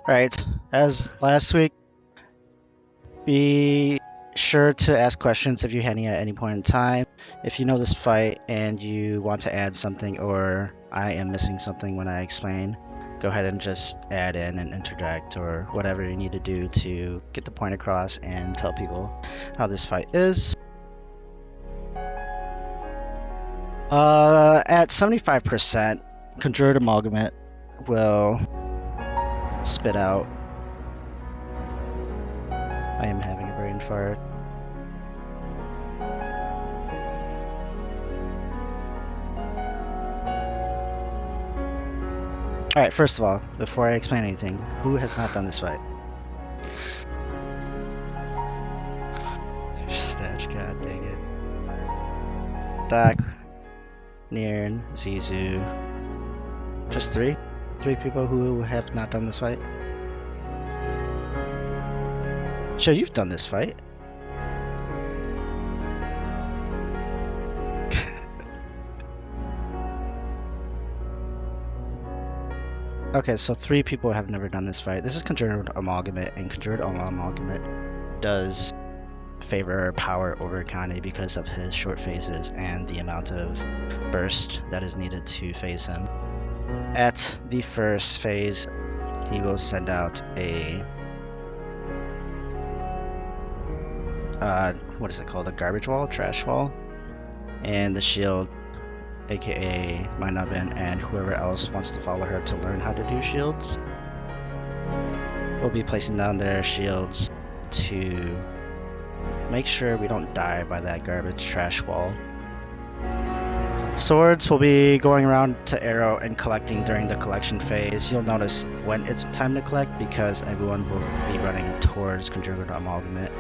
Alright, as last week, be sure to ask questions if you have any at any point in time. If you know this fight and you want to add something or I am missing something when I explain, go ahead and just add in and interject or whatever you need to do to get the point across and tell people how this fight is. At 75%, Conjured Amalgamate will spit out. I am having a brain fart. Alright, first of all, before I explain anything, who has not done this fight? Stash, god dang it. Doc, Niran, Zizu. Just three? Three people who have not done this fight? Sure, you've done this fight. Okay, so three people have never done this fight. This is Conjured Amalgamate, and Conjured Amalgamate does favor power over Kane because of his short phases and the amount of burst that is needed to phase him. At the first phase, he will send out a what is it called? A garbage wall, trash wall, and the shield, aka Minubin, and whoever else wants to follow her to learn how to do shields, will be placing down their shields to make sure we don't die by that garbage trash wall. Swords will be going around to arrow and collecting during the collection phase. You'll notice when it's time to collect because everyone will be running towards Conjured Amalgamate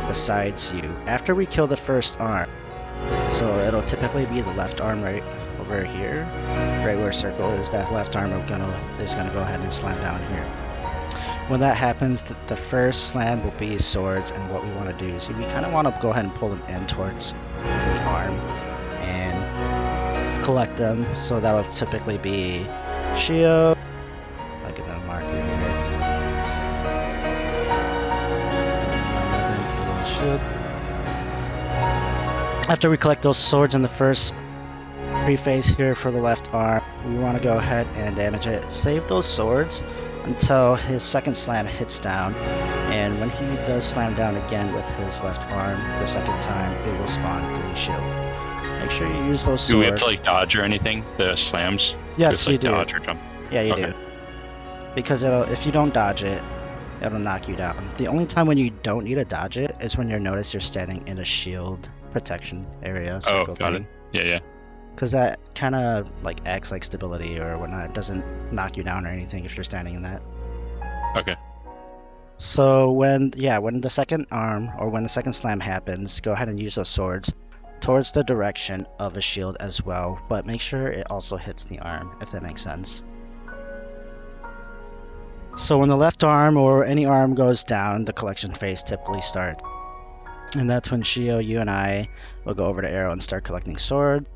besides you. After we kill the first arm, so it'll typically be the left arm right over here, right where circle is, that left arm is gonna go ahead and slam down here. When that happens, the first slam will be swords, and what we want to do is we kind of want to go ahead and pull them in towards the arm and collect them. So that'll typically be Shio. I'll give them a marker here. Shield. After we collect those swords in the first pre-phase here for the left arm, we want to go ahead and damage it. Save those swords until his second slam hits down, and when he does slam down again with his left arm the second time, it will spawn 3 shield. Make sure you use those swords. Do we have to like dodge or anything? The slams? Yes, Just, you like, do. Dodge or jump? Yeah, you do. Because if you don't dodge it, it'll knock you down. The only time when you don't need to dodge it is when you notice you're standing in a shield protection area. Oh, got it. Yeah. Because that kind of like acts like stability or whatnot. It doesn't knock you down or anything if you're standing in that. Okay. So when the second arm or when the second slam happens, go ahead and use those swords towards the direction of a shield as well, but make sure it also hits the arm, if that makes sense. So when the left arm or any arm goes down, the collection phase typically starts. And that's when Shio, you and I will go over to Arrow and start collecting sword.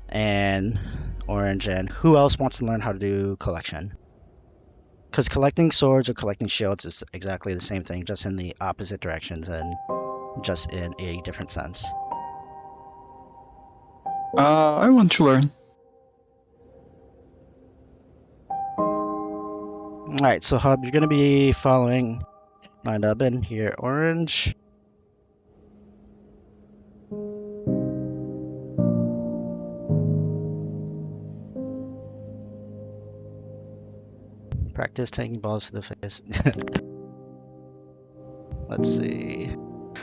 And Orange and who else wants to learn how to do collection? Because collecting swords or collecting shields is exactly the same thing, just in the opposite directions and just in a different sense. I want to learn. Alright, so Hub, you're going to be following my nubbin here, Orange. Practice taking balls to the face. Let's see.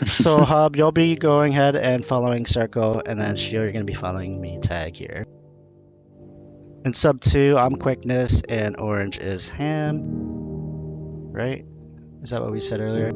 So Hub, you'll be going ahead and following Circle, and then Shio, you're going to be following me, Tag here. In sub 2, I'm Quickness, and Orange is Ham. Right? Is that what we said earlier?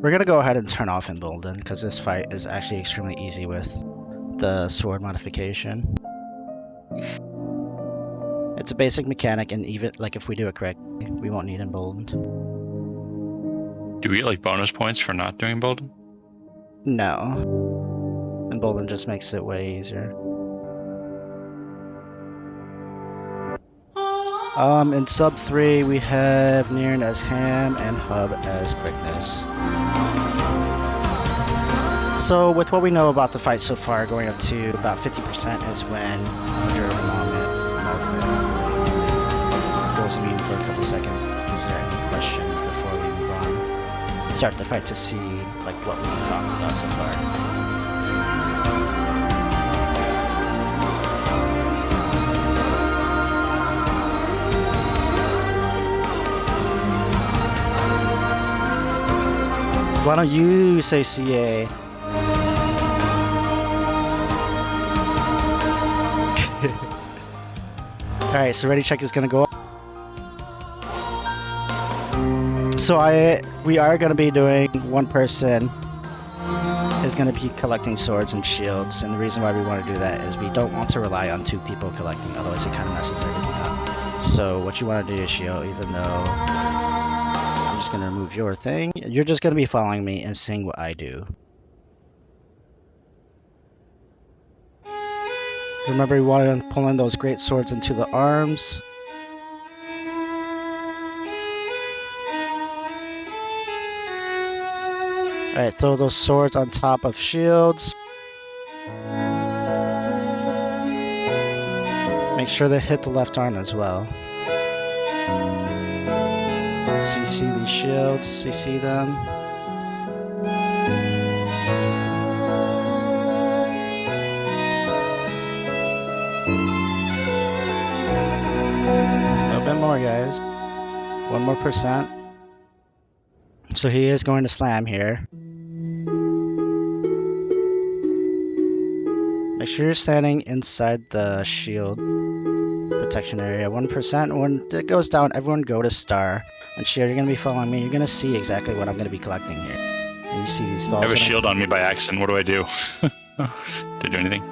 We're gonna go ahead and turn off Emboldened because this fight is actually extremely easy with the sword modification. It's a basic mechanic, and even like if we do it correctly, we won't need Emboldened. Do we get like bonus points for not doing Emboldened? No. Emboldened just makes it way easier. In sub 3, we have Nearn as Ham and Hub as Quickness. So with what we know about the fight so far, going up to about 50% is when your goes immune for a couple seconds. Is there any questions before we move on? Start the fight to see like what we've talked about so far. Why don't you say CA? Alright, so ready check is gonna go up. So we are gonna be doing one person is gonna be collecting swords and shields, and the reason why we want to do that is we don't want to rely on 2 people collecting, otherwise it kind of messes everything up. So what you want to do is Shio, even though I'm just gonna remove your thing, you're just gonna be following me and seeing what I do. Remember, we want to pull in those great swords into the arms. Alright, throw those swords on top of shields. Make sure they hit the left arm as well. CC these shields, CC them. A bit more, guys. 1 more %. So he is going to slam here. Make sure you're standing inside the shield protection area. 1%. When it goes down, everyone go to star. And Shio, you're going to be following me. You're going to see exactly what I'm going to be collecting here. And you see these spells. I have a shield on me by accident. What do I do? Did I do anything?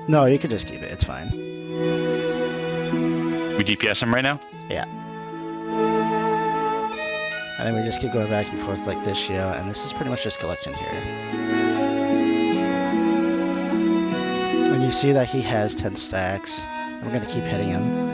No, you can just keep it. It's fine. We DPS him right now? Yeah. And then we just keep going back and forth like this, Shio. And this is pretty much just collection here. And you see that he has 10 stacks. And we're going to keep hitting him.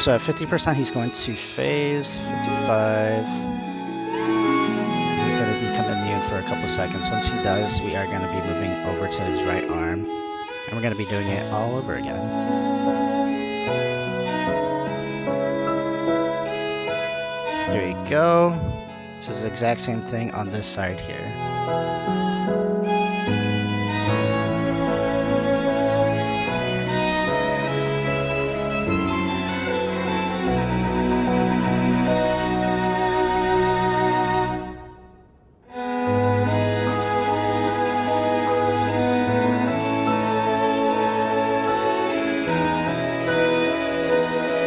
So at 50%, he's going to phase. 55. He's going to become immune for a couple seconds. Once he does, we are going to be moving over to his right arm. And we're going to be doing it all over again. There you go. So it's the exact same thing on this side here.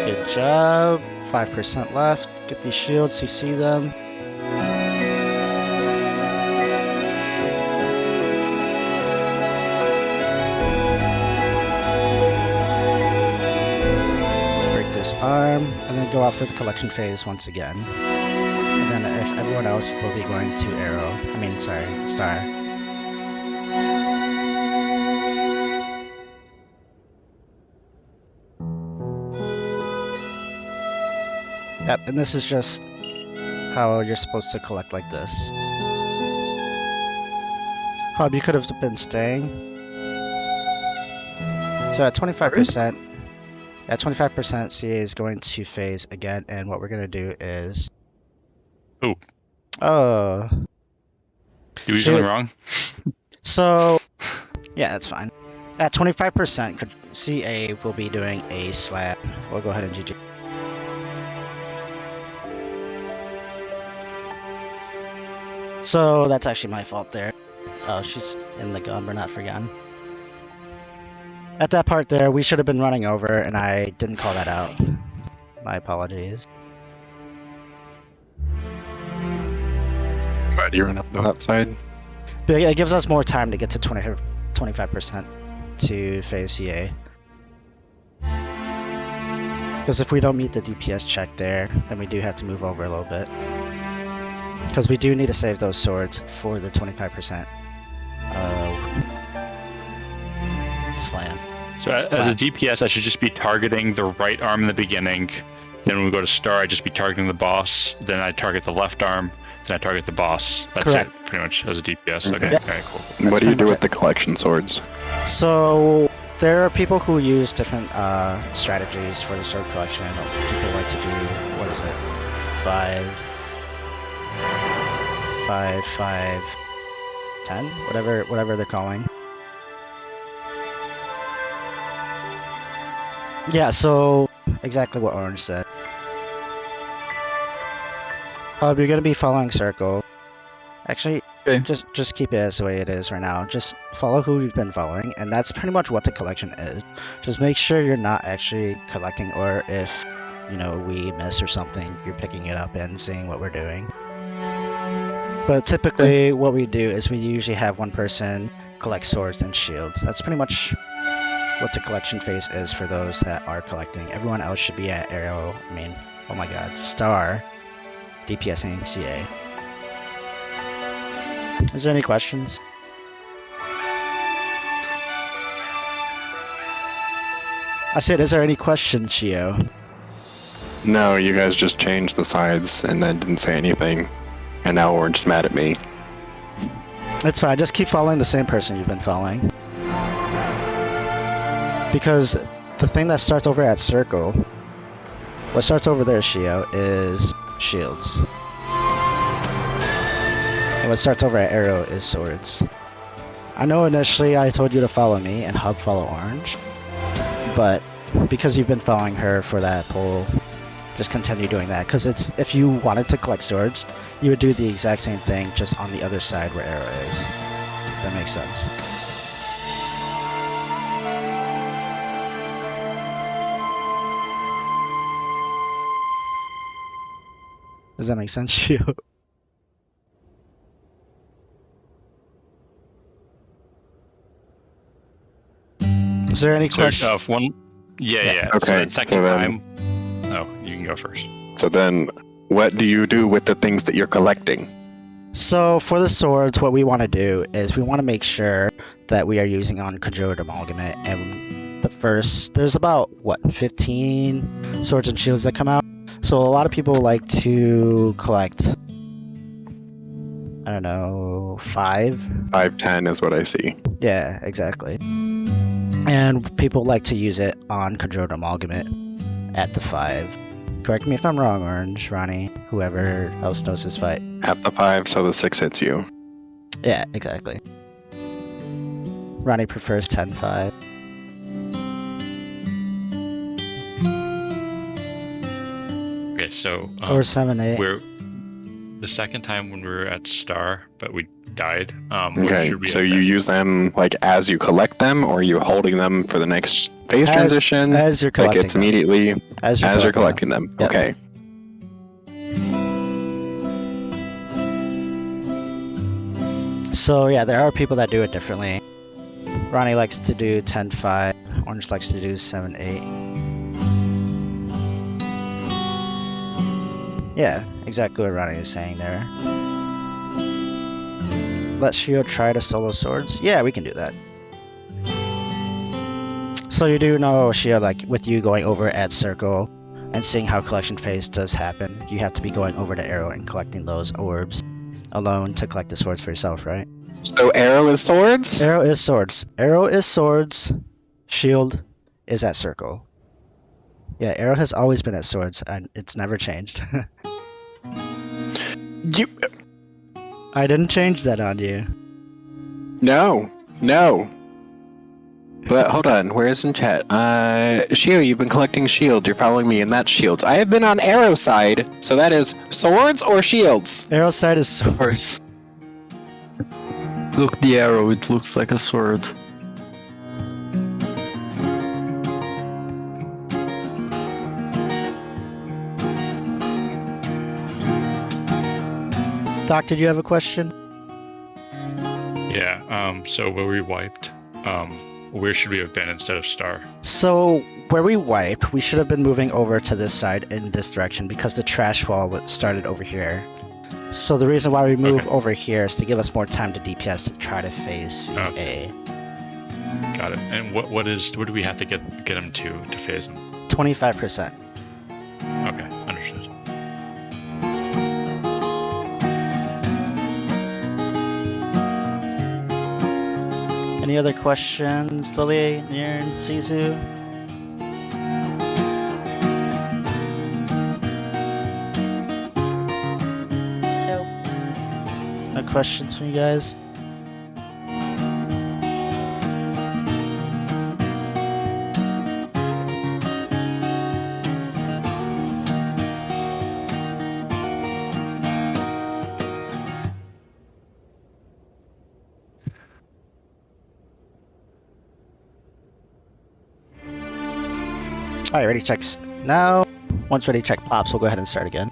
Good job. 5% left. Get these shields, CC them. Break this arm, and then go out for the collection phase once again. And then if everyone else will be going to arrow. Star. Yep, and this is just how you're supposed to collect like this. Hub, you could have been staying. So at 25%, at 25%, CA is going to phase again, and what we're going to do is... Ooh. Oh. Did we do something wrong? So, yeah, that's fine. At 25%, CA will be doing a slap. We'll go ahead and GG. So that's actually my fault there. Oh, she's in the gun, we're not forgotten. At that part there, we should have been running over, and I didn't call that out. My apologies. Why do you run up the outside? But it gives us more time to get to 25% to phase CA. Because if we don't meet the DPS check there, then we do have to move over a little bit. Because we do need to save those swords for the 25% slam. So as a DPS, I should just be targeting the right arm in the beginning. Then when we go to star, I'd just be targeting the boss. Then I target the left arm. Then I target the boss. That's Correct. it, pretty much, as a DPS. Okay, Yeah. alright, cool. What do you pretty do much with the collection swords? So there are people who use different strategies for the sword collection. People like to do, what is it, 5, 10, whatever they're calling. Yeah, so exactly what Orange said. You're gonna be following circle. Actually, Okay. just keep it as the way it is right now. Just follow who you've been following, and that's pretty much what the collection is. Just make sure you're not actually collecting, or if we miss or something, you're picking it up and seeing what we're doing. But typically, what we do is we usually have one person collect swords and shields. That's pretty much what the collection phase is for those that are collecting. Everyone else should be at arrow. Oh my god, star, DPSing CA. Is there any questions? I said, is there any questions, Shio? No, you guys just changed the sides and then didn't say anything. And now Orange is mad at me. It's fine, just keep following the same person you've been following. Because the thing that starts over at circle, what starts over there, Shio, is shields. And what starts over at arrow is swords. I know initially I told you to follow me and Hub follow Orange, but because you've been following her for that poll, just continue doing that. Because if you wanted to collect swords, you would do the exact same thing, just on the other side where arrow is. If that makes sense. Does that make sense, Shio? Is there any question? Yeah. Okay, So that second so then- time. Oh, you can go first. So then, what do you do with the things that you're collecting? So for the swords, what we want to do is we want to make sure that we are using on Conjured Amalgamate. And there's about, 15 swords and shields that come out. So a lot of people like to collect, I don't know, 5? 510 is what I see. Yeah, exactly. And people like to use it on Conjured Amalgamate at the 5. Correct me if I'm wrong, Orange, Ronnie, whoever else knows this fight. At the 5, so the 6 hits you. Yeah, exactly. Ronnie prefers 10-5. Okay, so Or 7-8. we're the second time when we were at star, but we died. Where Okay, should we so have you been? use them like as you collect them, or are you holding them for the next phase transition? As you're Like collecting it's them. immediately As as you're collecting collecting them. Yep. Okay. them. So yeah, there are people that do it differently. Ronnie likes to do 10-5. Orange likes to do 7-8. Yeah, exactly what Ronnie is saying there. Let Shio try to solo swords? Yeah, we can do that. So you do know, Shio, like with you going over at circle and seeing how collection phase does happen, you have to be going over to arrow and collecting those orbs alone to collect the swords for yourself, right? So arrow is swords? Arrow is swords. Arrow is swords. Shield is at circle. Yeah, arrow has always been at swords, and it's never changed. You I didn't change that on you. No. But hold on, where is in chat? Shio, you've been collecting shields. You're following me, and that's shields. I have been on arrow side, so that is swords or shields? Arrow side is swords. Look, the arrow, it looks like a sword. Doc, did you have a question? Yeah, so where we wiped, where should we have been instead of star? So where we wiped, we should have been moving over to this side in this direction because the trash wall started over here. So the reason why we move over here is to give us more time to DPS to try to phase A. Got it. And what do we have to get him to phase him? 25%. Okay, understood. Any other questions, Lily, Nier, and Sisu? Nope. No questions from you guys? Alright, ready checks now. Once ready check pops, we'll go ahead and start again.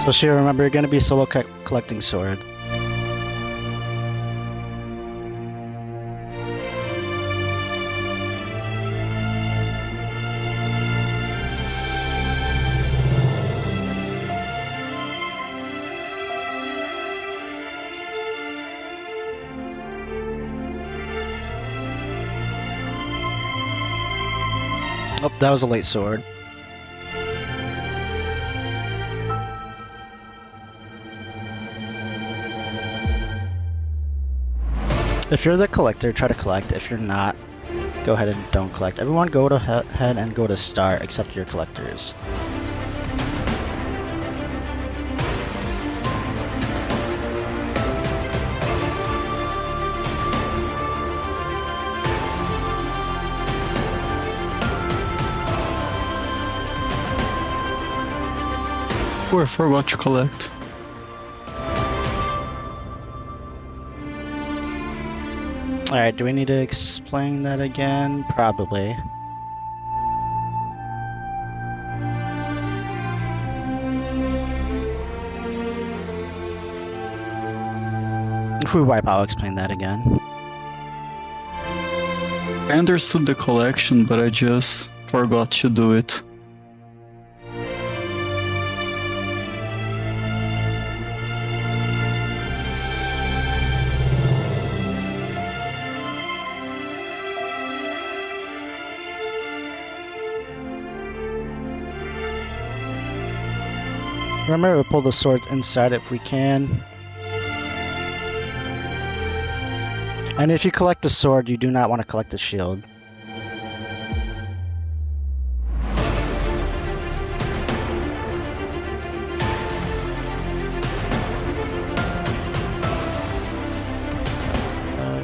So Shiro, remember, you're going to be solo collecting sword. Oh, that was a late sword. If you're the collector, try to collect. If you're not, go ahead and don't collect. Everyone go to ahead and go to star except your collectors. I forgot to collect. Alright, do we need to explain that again? Probably. If we wipe, I'll explain that again. I understood the collection, but I just forgot to do it. Remember, we'll pull the swords inside if we can. And if you collect the sword, you do not want to collect the shield.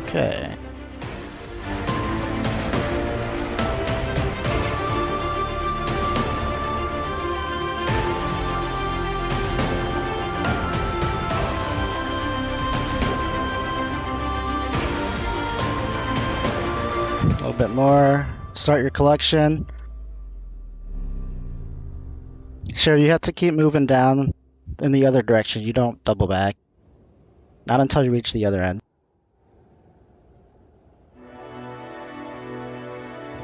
Okay. A little bit more. Start your collection. Sure, you have to keep moving down in the other direction. You don't double back. Not until you reach the other end.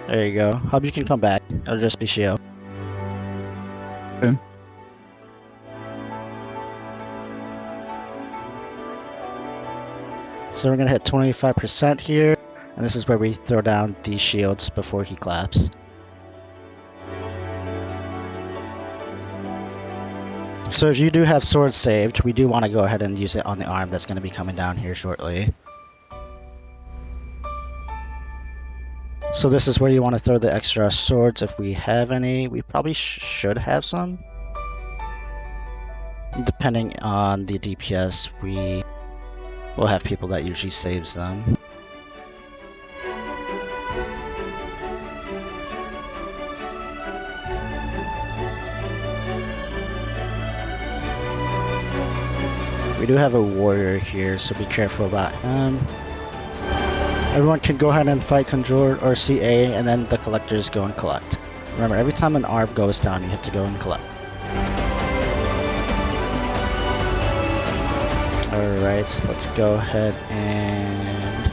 There you go. Hope you can come back. It'll just be Shio. Okay. So we're gonna hit 25% here. And this is where we throw down these shields before he claps. So if you do have swords saved, we do want to go ahead and use it on the arm that's going to be coming down here shortly. So this is where you want to throw the extra swords if we have any. We probably should have some. Depending on the DPS, we will have people that usually saves them. We do have a warrior here, so be careful about him. Everyone can go ahead and fight Conjure or CA, and then the collectors go and collect. Remember, every time an arm goes down, you have to go and collect. Alright, let's go ahead and...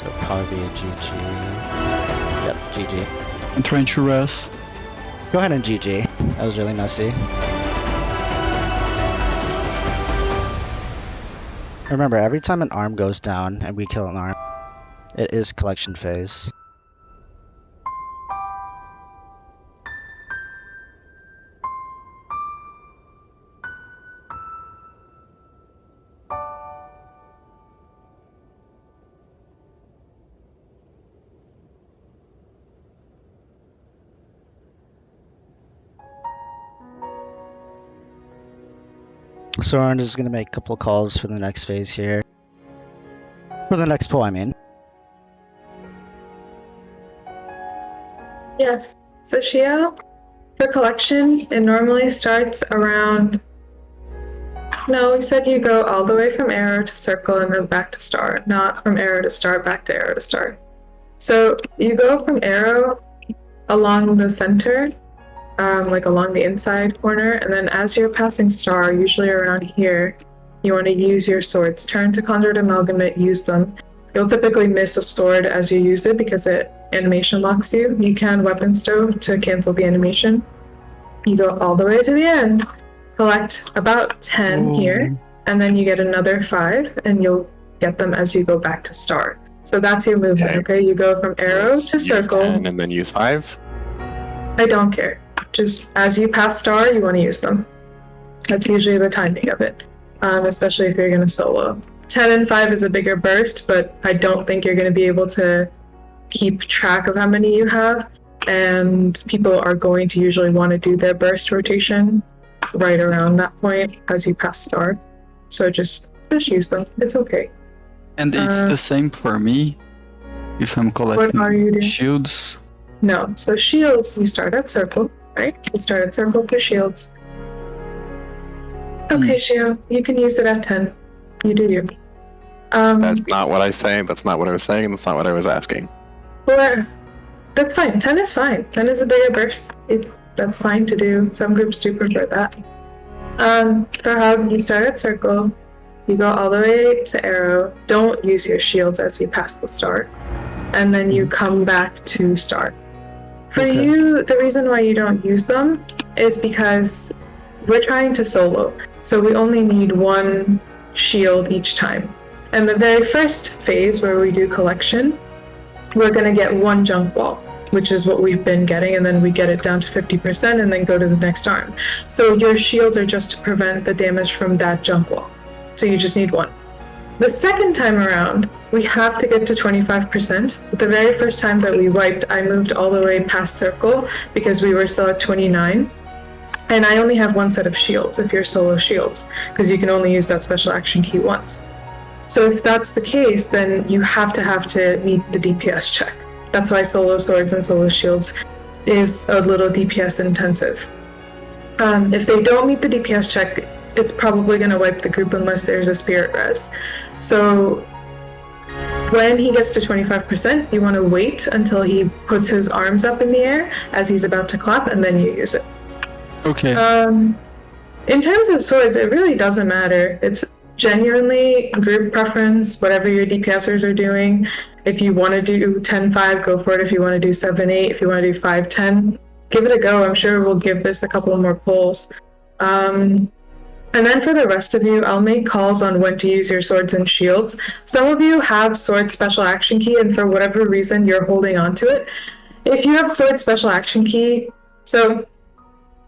It'll probably be a GG. Yep, GG. I'm trying to rest. Go ahead and GG. That was really messy. Remember, every time an arm goes down and we kill an arm, it is collection phase. So I'm just gonna make a couple calls for the next phase here. For the next pull, I mean. Yes. So Shio, for collection, it normally starts around... No, we said you go all the way from arrow to circle and then back to star, not from arrow to star, back to arrow to star. So you go from arrow along the center, like along the inside corner, and then as you're passing star, usually around here, you want to use your swords. Turn to Conjured Amalgamate, use them. You'll typically miss a sword as you use it because it animation locks you. You can weapon stow to cancel the animation. You go all the way to the end, collect about 10 here, and then you get another 5, and you'll get them as you go back to star. So that's your movement, okay? You go from arrow to circle. 10 and then use 5? I don't care. Just as you pass star, you want to use them. That's usually the timing of it, especially if you're going to solo. 10 and 5 is a bigger burst, but I don't think you're going to be able to keep track of how many you have, and people are going to usually want to do their burst rotation right around that point as you pass star. So just use them. It's okay. And it's the same for me if I'm collecting are you doing? shields. No. So shields, you start at circle, right? You start at circle for shields. Okay, Shio, you can use it at 10. You do you. That's not what I say. That's not what I was saying. And that's not what I was asking. Well, that's fine. 10 is fine. 10 is a bigger burst. That's fine to do. Some groups do prefer that. For hub, you start at circle. You go all the way to arrow. Don't use your shields as you pass the star. And then you come back to star. For you, the reason why you don't use them is because we're trying to solo. So we only need 1 shield each time. And the very first phase where we do collection, we're going to get 1 junk wall, which is what we've been getting, and then we get it down to 50% and then go to the next arm. So your shields are just to prevent the damage from that junk wall. So you just need 1. The second time around, we have to get to 25%. The very first time that we wiped, I moved all the way past circle because we were still at 29. And I only have 1 set of shields if you're solo shields, because you can only use that special action key once. So if that's the case, then you have to meet the DPS check. That's why solo swords and solo shields is a little DPS intensive. If they don't meet the DPS check, it's probably going to wipe the group unless there's a spirit res. So when he gets to 25%, you want to wait until he puts his arms up in the air as he's about to clap, and then you use it. Okay. In terms of swords, it really doesn't matter. It's genuinely group preference, whatever your DPSers are doing. If you want to do 10-5, go for it. If you want to do 7-8, if you want to do 5-10, give it a go. I'm sure we'll give this a couple more pulls. And then for the rest of you, I'll make calls on when to use your swords and shields. Some of you have sword special action key, and for whatever reason, you're holding on to it. If you have sword special action key, so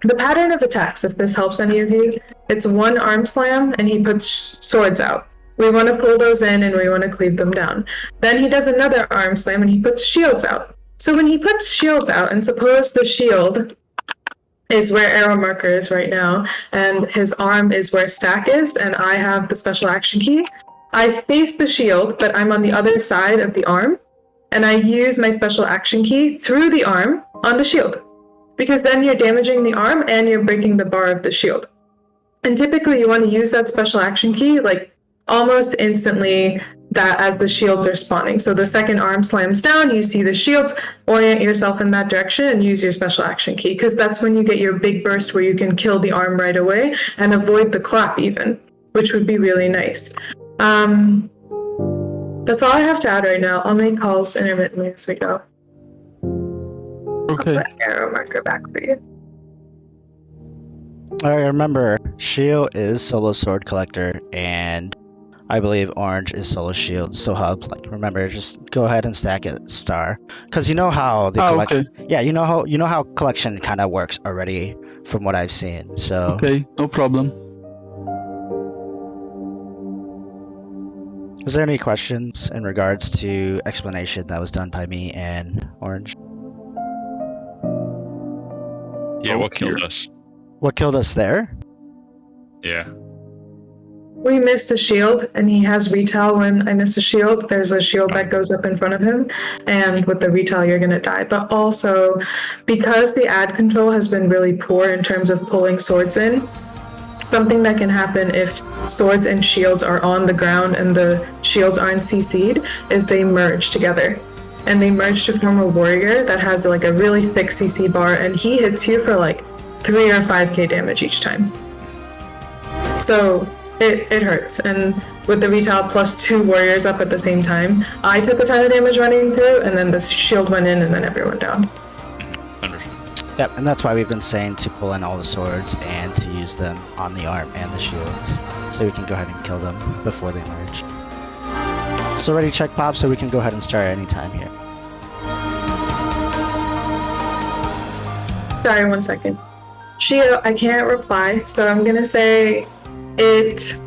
the pattern of attacks, if this helps any of you, it's 1 arm slam and he puts swords out. We want to pull those in and we want to cleave them down. Then he does another arm slam and he puts shields out. So when he puts shields out, and suppose the shield is where arrow marker is right now, and his arm is where stack is, and I have the special action key, I face the shield, but I'm on the other side of the arm, and I use my special action key through the arm on the shield. Because then you're damaging the arm and you're breaking the bar of the shield. And typically you want to use that special action key like almost instantly that as the shields are spawning. So the second arm slams down, you see the shields, orient yourself in that direction and use your special action key, because that's when you get your big burst where you can kill the arm right away and avoid the clap even, which would be really nice. That's all I have to add right now. I'll make calls intermittently as we go. Okay. I'll put arrow marker back for you. Alright, remember, Shield is solo sword collector, and I believe Orange is solo shield. So hub, like, remember, just go ahead and stack it star, because you know how the Okay. yeah, you know how collection kind of works already from what I've seen. So Okay, no problem. is there any questions in regards to explanation that was done by me and Orange? Yeah, Oh, what killed here. us? What killed us there? Yeah. We missed a shield, and he has retail. When I miss a shield, there's a shield that goes up in front of him, and with the retail, you're gonna die. But also, because the ad control has been really poor in terms of pulling swords in, something that can happen if swords and shields are on the ground and the shields aren't CC'd is they merge together. And they merge to form a warrior that has like a really thick CC bar, and he hits you for like 3 or 5k damage each time. So it hurts. And with the retail plus 2 warriors up at the same time, I took a ton of damage running through, and then the shield went in, and then everyone down. Understood. Yep, and that's why we've been saying to pull in all the swords and to use them on the arm and the shields, so we can go ahead and kill them before they merge. So ready check pop, so we can go ahead and start anytime here. Sorry, 1 second. Shio, I can't reply, so I'm gonna say it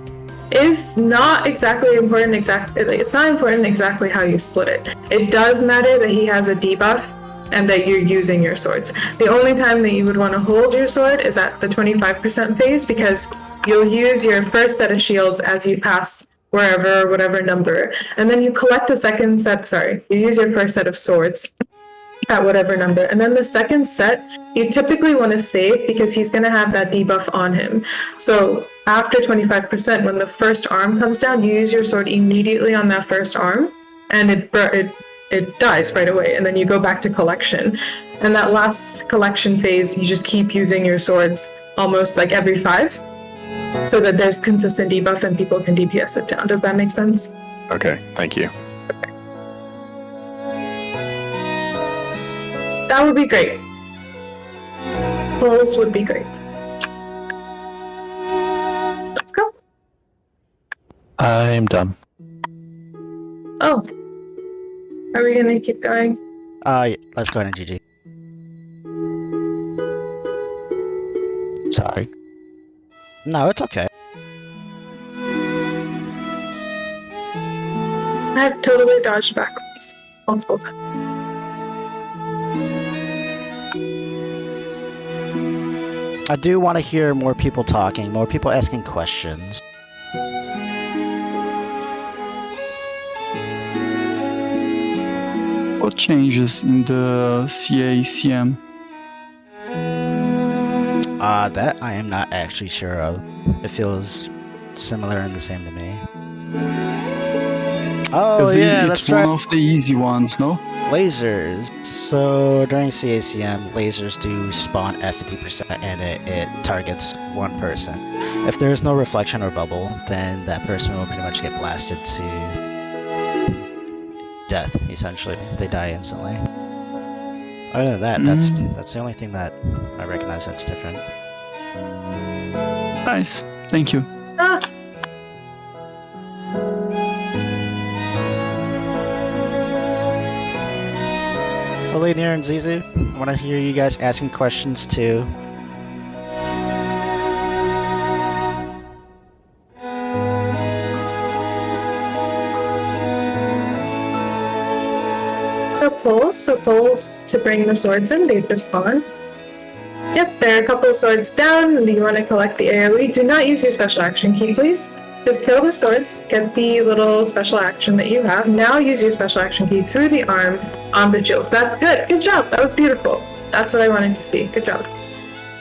is not exactly important. It's not important exactly how you split it. It does matter that he has a debuff and that you're using your swords. The only time that you would want to hold your sword is at the 25% phase, because you'll use your first set of shields as you pass wherever, whatever number, and then you collect a second set. Sorry, you use your first set of swords at whatever number, and then the second set you typically want to save because he's going to have that debuff on him. So after 25%, when the first arm comes down, you use your sword immediately on that first arm, and it dies right away, and then you go back to collection. And that last collection phase, you just keep using your swords almost like every 5, so that there's consistent debuff and people can DPS it down. Does that make sense? Okay, thank you. That would be great. Polls would be great. Let's go. I'm done. Oh. Are we gonna keep going? Yeah, let's go ahead and GG. Sorry. No, it's okay. I have totally dodged backwards multiple times. I do want to hear more people talking, more people asking questions. What changes in the CA/CM? That I am not actually sure of. It feels similar and the same to me. Oh Because yeah, it's that's one right. of the easy ones, no? Lasers. So during CACM, lasers do spawn at 50% and it targets one person. If there is no reflection or bubble, then that person will pretty much get blasted to death, essentially. They die instantly. Other than that, that's the only thing that I recognize that's different. Nice. Thank you. Ah, Elenier and Zizu, I want to hear you guys asking questions too. so poles to bring the swords in, they just spawn. Yep, there are a couple of swords down, and you want to collect the AoE. Do not use your special action key, please. Just kill the swords, get the little special action that you have. Now use your special action key through the arm on the shield. That's good. Good job. That was beautiful. That's what I wanted to see. Good job.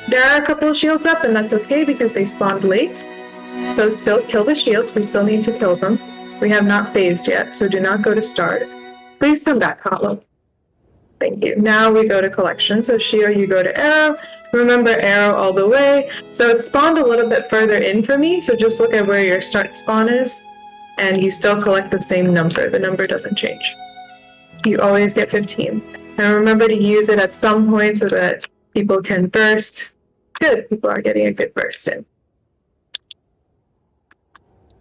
There are a couple of shields up, and that's okay because they spawned late. So still kill the shields. We still need to kill them. We have not phased yet, so do not go to start. Please come back, Hollow. Thank you. Now we go to collection. So Shio, you go to arrow. Remember arrow all the way. So it spawned a little bit further in for me, so just look at where your start spawn is, and you still collect the same number. The number doesn't change. You always get 15. And remember to use it at some point so that people can burst. Good, people are getting a good burst in.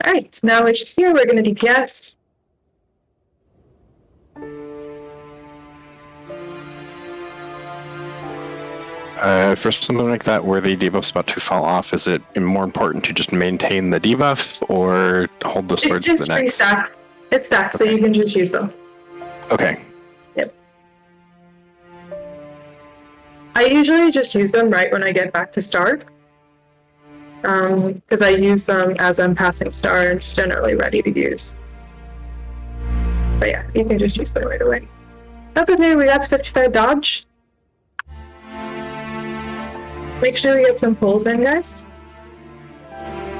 Alright, now we're just here, we're gonna DPS. For something like that where the debuff's about to fall off, is it more important to just maintain the debuff or hold the swords for the next? It just restacks. It stacks, so you can just use them. Okay. Yep. I usually just use them right when I get back to start. Because I use them as I'm passing star and it's generally ready to use. But yeah, you can just use them right away. That's okay, we got 55 dodge. Make sure we get some pulls in, guys.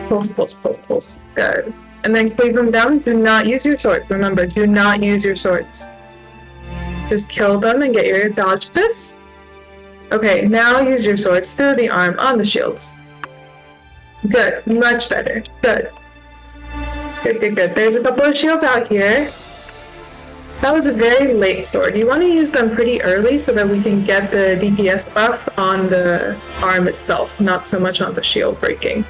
Pulls, pulls, pulls, pulls. Good. And then cleave them down. Do not use your swords. Remember, do not use your swords. Just kill them and get your dodge this. Okay, now use your swords through the arm on the shields. Good. Much better. Good. Good, good, good. There's a couple of shields out here. That was a very late sword. You want to use them pretty early so that we can get the DPS buff on the arm itself, not so much on the shield breaking.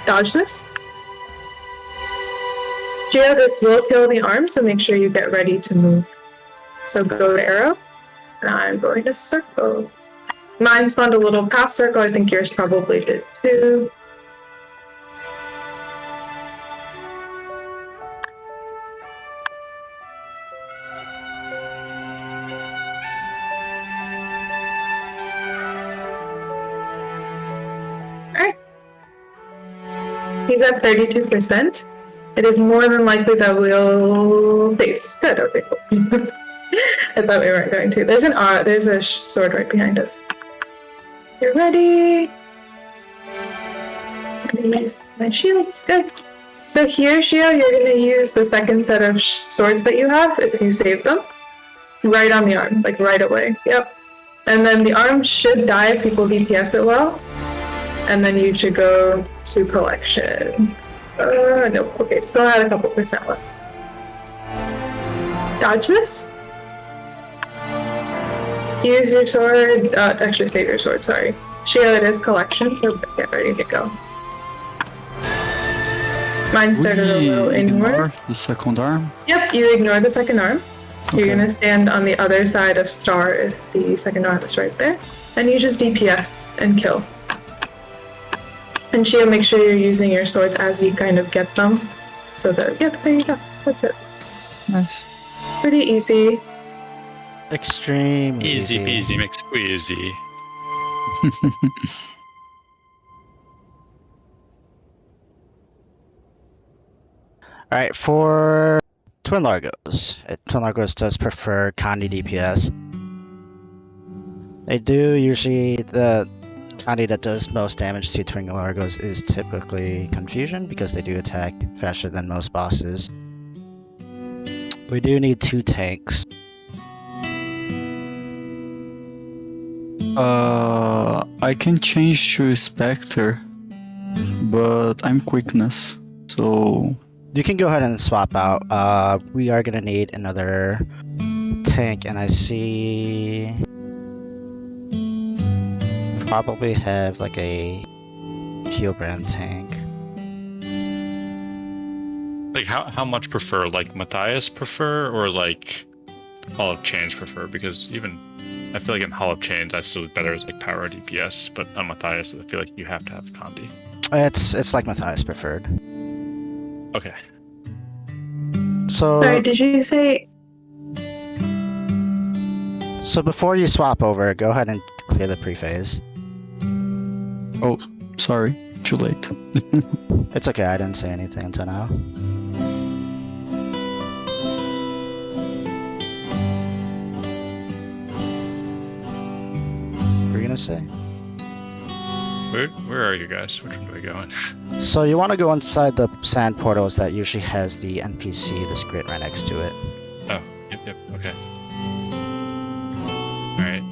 Dodge this. Geo, this will kill the arm, so make sure you get ready to move. So go to arrow. And I'm going to circle. Mine spawned a little past circle. I think yours probably did too. He's at 32%. It is more than likely that we'll face. Good, okay, cool. I thought we weren't going to. There's a sword right behind us. You're ready. Nice. My shields, good. So here, Shio, you're going to use the second set of swords that you have, if you save them, right on the arm, like right away. Yep. And then the arm should die if people DPS it well. And then you should go to collection. Nope, okay, still had a couple percent left. Dodge this. Use your sword, actually save your sword, sorry. Shio, it is collection, so get ready to go. Mine started a little inward. Ignore the second arm? Yep, you ignore the second arm. Okay. You're gonna stand on the other side of star if the second arm is right there. And you just DPS and kill. And Shio, make sure you're using your swords as you kind of get them. So that, yep, there you go. That's it. Nice. Pretty easy. Extreme Easy peasy McSqueezy. Alright, for Twin Largos. Twin Largos does prefer Kandi DPS. They do usually, the Kandi that does most damage to Twin Largos is typically Confusion because they do attack faster than most bosses. We do need 2 tanks. I can change to Spectre, but I'm quickness, so... You can go ahead and swap out. We are gonna need another tank, and I see... Probably have like a Healbrand tank. Like how much prefer? Like Matthias prefer or like Hall of Chains prefer? Because even I feel like in Hall of Chains I still better as like power DPS, but on Matthias I feel like you have to have Kandi. It's like Matthias preferred. Okay. So Sorry, did you say... So before you swap over, go ahead and clear the pre-phase. Oh, sorry. Too late. It's okay, I didn't say anything until now. What were you gonna say? Where are you guys? Which one do I go in? So you want to go inside the sand portals that usually has the NPC, the grid right next to it. Oh, yep, okay. Alright.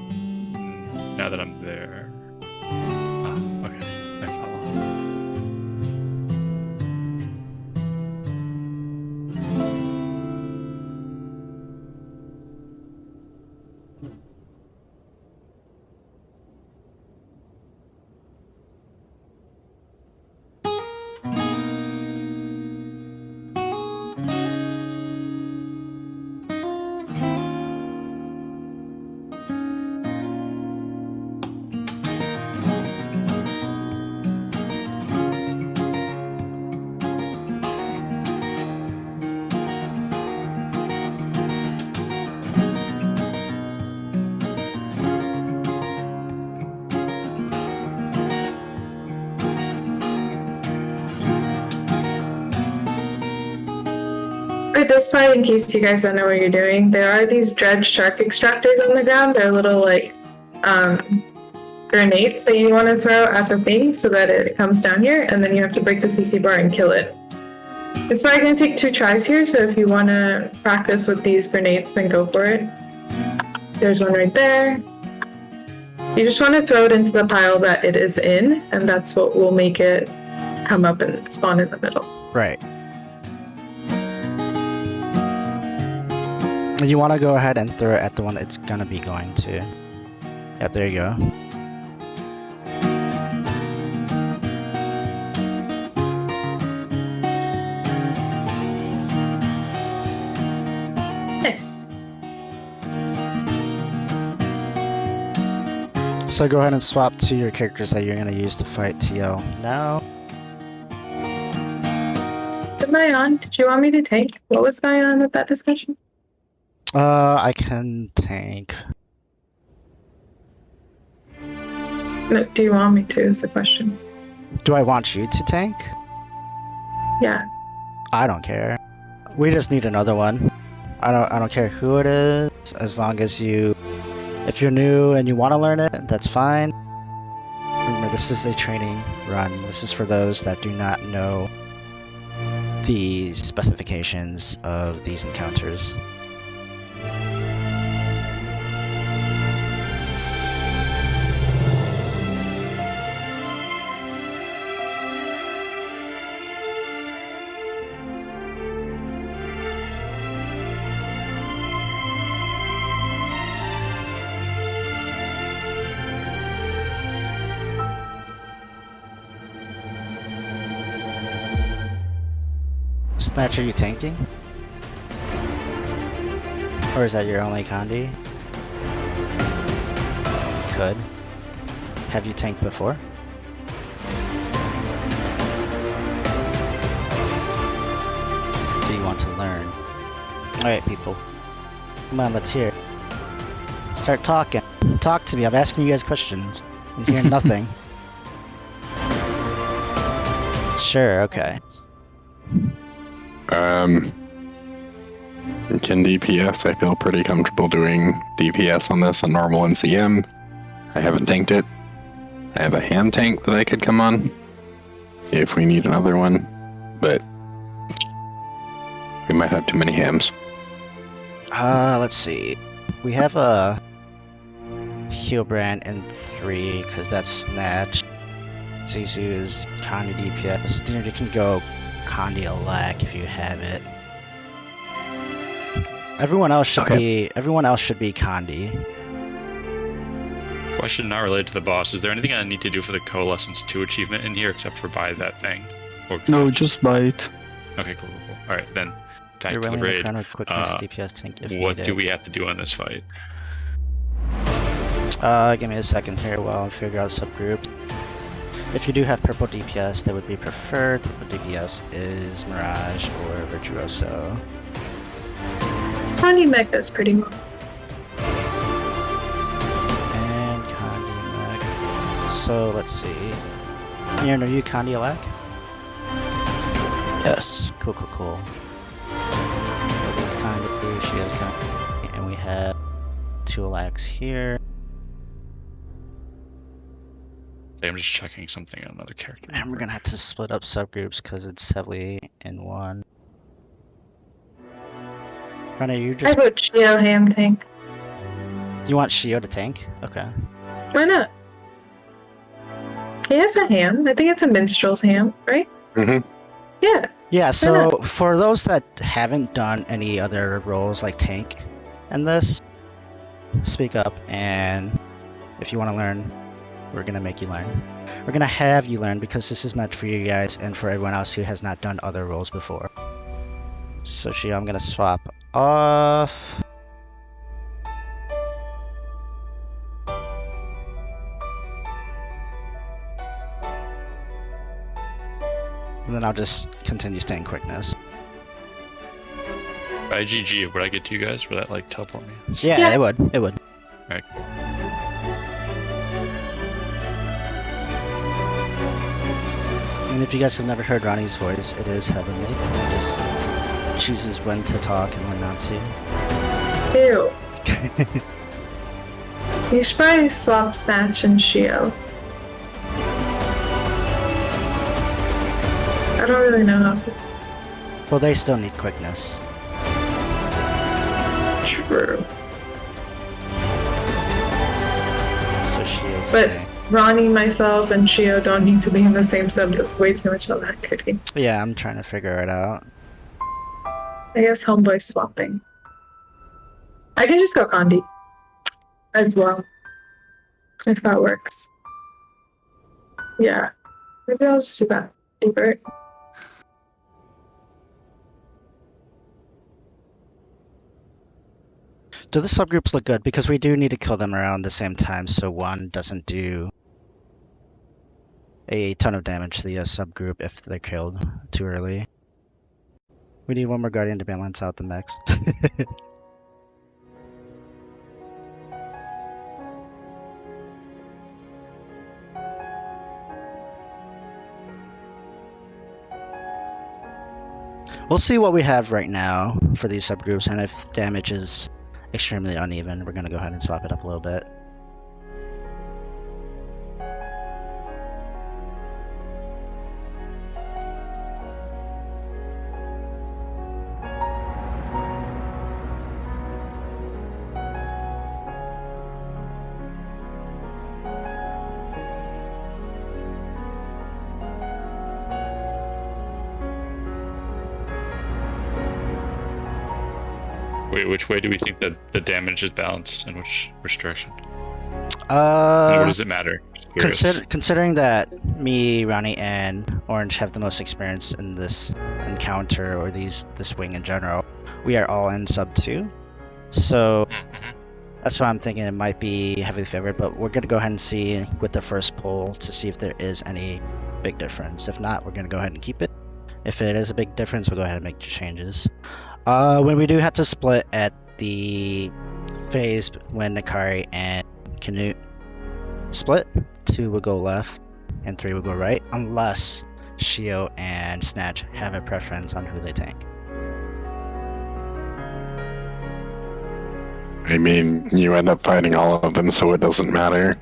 Now that I'm there. Ah, okay. I follow. At this point, in case you guys don't know what you're doing, there are these dredge shark extractors on the ground. They're little like grenades that you want to throw at the thing so that it comes down here, and then you have to break the CC bar and kill it. It's probably going to take 2 tries here, so if you want to practice with these grenades, then go for it. There's one right there. You just want to throw it into the pile that it is in, and that's what will make it come up and spawn in the middle. Right. And you want to go ahead and throw it at the one that it's gonna be going to. Yep, there you go. Nice. So go ahead and swap to your characters that you're gonna use to fight TL. Now. Am I on? Did you want me to tank? What was going on with that discussion? I can tank. No, do you want me to is the question. Do I want you to tank? Yeah. I don't care. We just need another one. I don't care who it is, as long as if you're new and you want to learn it, that's fine. Remember, this is a training run. This is for those that do not know the specifications of these encounters. Snatch, are you tanking? Or is that your only Condi? Could. Have you tanked before? Do you want to learn? Alright, people. Come on, let's hear. Start talking. Talk to me. I'm asking you guys questions. I'm hearing nothing. Sure, okay. Can DPS, I feel pretty comfortable doing DPS on this on normal NCM. I haven't tanked it. I have a hand tank that I could come on if we need another one, but we might have too many hams. Let's see. We have a Healbrand in 3 because that's Snatch. Zizu is Condi DPS. Dinner, you can go Condi Alack if you have it. Everyone else should be Condi. Question not related to the boss. Is there anything I need to do for the Coalescence 2 achievement in here except for buy that thing? Or No, just buy it. Okay, cool. Alright, then back You're to the willing to raid. run a quickness DPS tank if What needed. do we have to do on this fight? Give me a second here while I figure out subgroups. If you do have purple DPS, that would be preferred. Purple DPS is Mirage or Virtuoso. Condi Mech does pretty well. And Condi Mech. So let's see. Aaron, are you Condi Alack? Yes. Cool. It's Condi, she has Condi, and we have 2 Alacks here. I'm just checking something on another character. And we're gonna have to split up subgroups because it's heavily in one. Ronnie, you I just vote Shio ham tank. you want Shio to tank? Okay. Why not? He has a ham. I think it's a minstrel's ham, right? Mm-hmm. Yeah. Yeah, so for those that haven't done any other roles like tank in this, speak up, and if you want to learn, we're gonna make you learn. We're gonna have you learn because this is meant for you guys and for everyone else who has not done other roles before. So Shio, I'm gonna swap off. And then I'll just continue staying quickness. By GG, would I get to you guys? Would that like teleport me? Yeah, Yeah. it would. It would. Alright. And if you guys have never heard Ronnie's voice, it is heavenly. He just chooses when to talk and when not to. Ew. You should probably swap Snatch and Shio. I don't really know how to. Well, they still need quickness. True. So she is. But tank. Ronnie, myself, and Shio don't need to be in the same sub. That's way too much alacrity. Yeah, I'm trying to figure it out. I guess homeboy swapping. I can just go Condi as well. If that works. Yeah. Maybe I'll just do that. Deeper. Do the subgroups look good? Because we do need to kill them around the same time so one doesn't do a ton of damage to the subgroup if they're killed too early. We need one more Guardian to balance out the mix. We'll see what we have right now for these subgroups, and if damage is extremely uneven, we're going to go ahead and swap it up a little bit. Wait, which way do we think that the damage is balanced, and which direction? And what does it matter? Just curious. Considering that me, Ronnie, and Orange have the most experience in this encounter or this wing in general, we are all in sub 2. So that's why I'm thinking it might be heavily favored, but we're going to go ahead and see with the first poll to see if there is any big difference. If not, we're going to go ahead and keep it. If it is a big difference, we'll go ahead and make the changes. When we do have to split at the phase when Nakari and Canute split, 2 will go left and 3 will go right, unless Shio and Snatch have a preference on who they tank. I mean, you end up fighting all of them, so it doesn't matter.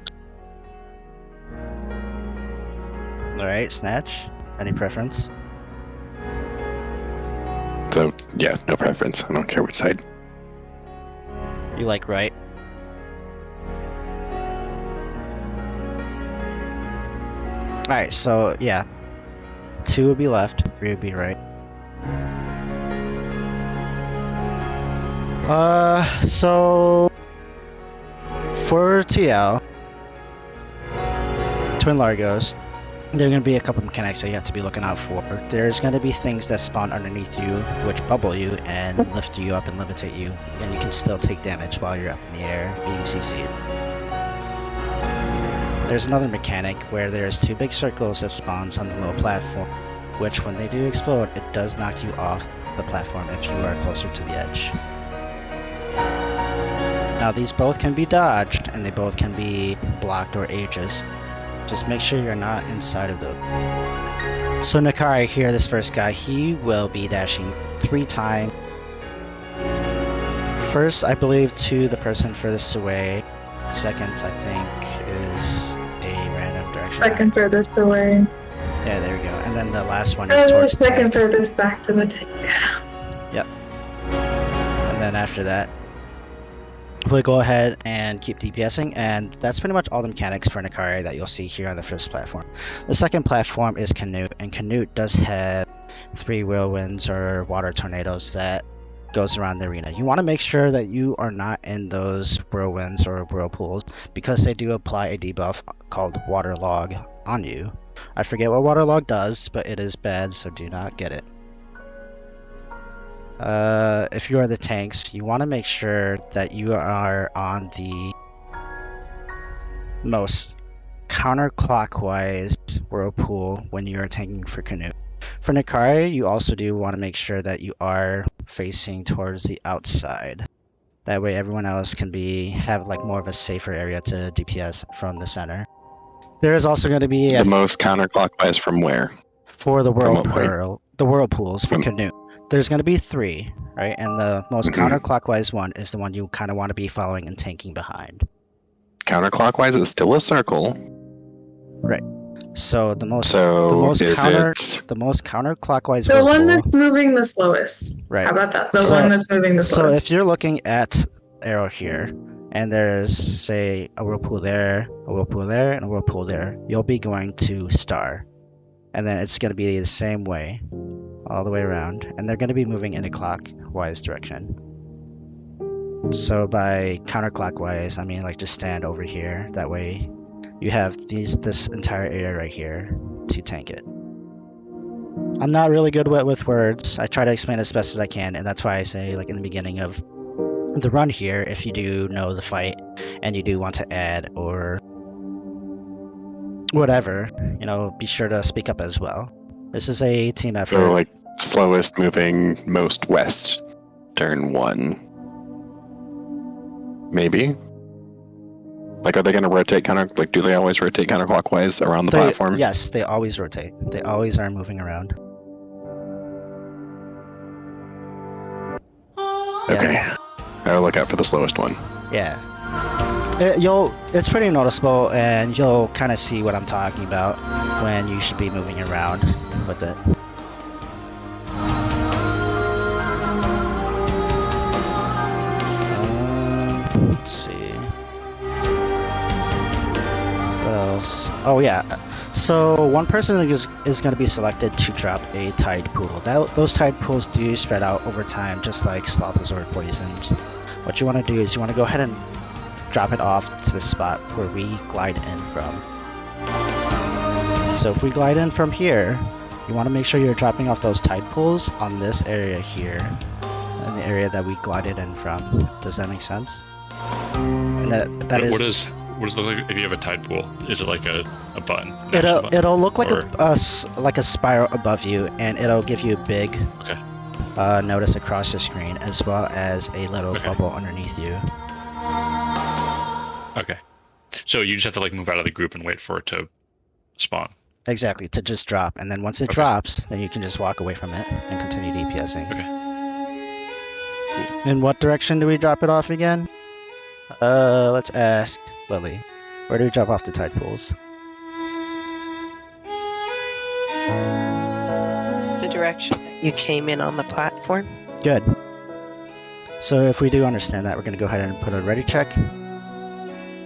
Alright, Snatch, any preference? So, yeah, no preference. I don't care which side. You like right? Alright, so yeah. 2 would be left, 3 would be right. So for TL, Twin Largos, there are going to be a couple mechanics that you have to be looking out for. There's going to be things that spawn underneath you, which bubble you and lift you up and levitate you, and you can still take damage while you're up in the air being CC'd. There's another mechanic where there's 2 big circles that spawns on the low platform, which when they do explode, it does knock you off the platform if you are closer to the edge. Now these both can be dodged, and they both can be blocked or aegis. Just make sure you're not inside of those. So Nakari here, this first guy, he will be dashing 3 times. First, I believe, to the person furthest away. Second, I think, is a random direction direction. Second furthest away. Yeah, there we go. And then the last one is towards the Second tank. furthest back to the tank. And then after that, we'll go ahead and keep DPSing, and that's pretty much all the mechanics for Nikari that you'll see here on the first platform. The second platform is Canute, and Canute does have 3 whirlwinds or water tornadoes that goes around the arena. You want to make sure that you are not in those whirlwinds or whirlpools because they do apply a debuff called waterlog on you. I forget what waterlog does, but it is bad, so do not get it. If you are the tanks, you want to make sure that you are on the most counterclockwise whirlpool when you are tanking for Canute. For Nikari, you also do want to make sure that you are facing towards the outside. That way everyone else can have like more of a safer area to DPS from the center. There is also going to be The most counterclockwise from where? for the From what way? whirlpools for From- Canute. There's going to be 3, right? And the most Mhm. counterclockwise one is the one you kind of want to be following and tanking behind. Counterclockwise is still a circle. So the most So the most is counter it the most counterclockwise The one whirlpool. that's moving the slowest. Right. How about that? The So- one that's moving the So slowest. if you're looking at arrow here, and there's say a whirlpool there, a whirlpool there, and a whirlpool there, you'll be going to star, and then it's going to be the same way all the way around, and they're going to be moving in a clockwise direction. So by counterclockwise, I mean like just stand over here. That way, you have this entire area right here to tank it. I'm not really good with words. I try to explain as best as I can, and that's why I say like in the beginning of the run here, if you do know the fight and you do want to add or whatever, be sure to speak up as well. This is a team effort. so like slowest moving most west? Turn 1. Maybe. Like, are they going to rotate like, do they always rotate counterclockwise around the platform? Yes, they always rotate. They always are moving around. Okay. I'll look out for the slowest one. Yeah. It's pretty noticeable, and you'll kind of see what I'm talking about when you should be moving around with it. Let's see. What else? Oh yeah. So one person is going to be selected to drop a tide pool. Those tide pools do spread out over time, just like Slothozord poisons. What you want to do is you want to go ahead and drop it off to the spot where we glide in from. So if we glide in from here, you want to make sure you're dropping off those tide pools on this area here, in the area that we glided in from. Does that make sense? And What does it look like if you have a tide pool? Is it like a button? an action button? It'll look like Or- like a spiral above you, and it'll give you a big Okay. notice across your screen, as well as a little Okay. bubble underneath you. Okay. So you just have to like move out of the group and wait for it to spawn. Exactly, to just drop, and then once it Okay. drops, then you can just walk away from it and continue DPSing. Okay. In what direction do we drop it off again? Let's ask Lily. Where do we drop off the tide pools? The direction that you came in on the platform. Good. So if we do understand that, we're going to go ahead and put a ready check.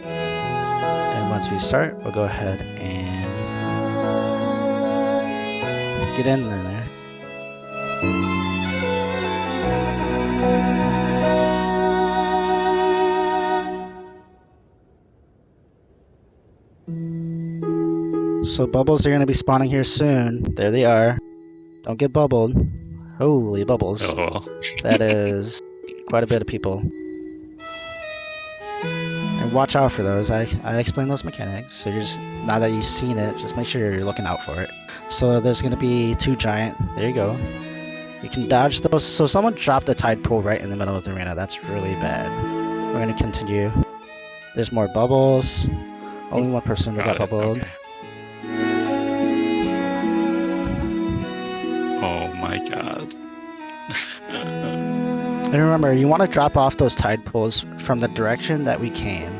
And once we start, we'll go ahead and get in there. So bubbles are going to be spawning here soon. There they are. Don't get bubbled. Holy bubbles. Oh. That is quite a bit of people. And watch out for those. I explained those mechanics. So you're just, now that you've seen it, just make sure you're looking out for it. So there's going to be 2 giant. There you go. You can dodge those. So someone dropped a tide pool right in the middle of the arena. That's really bad. We're going to continue. There's more bubbles. Only one person got Got it. bubbled. Okay. Oh my god. And remember, you want to drop off those tide pools from the direction that we came.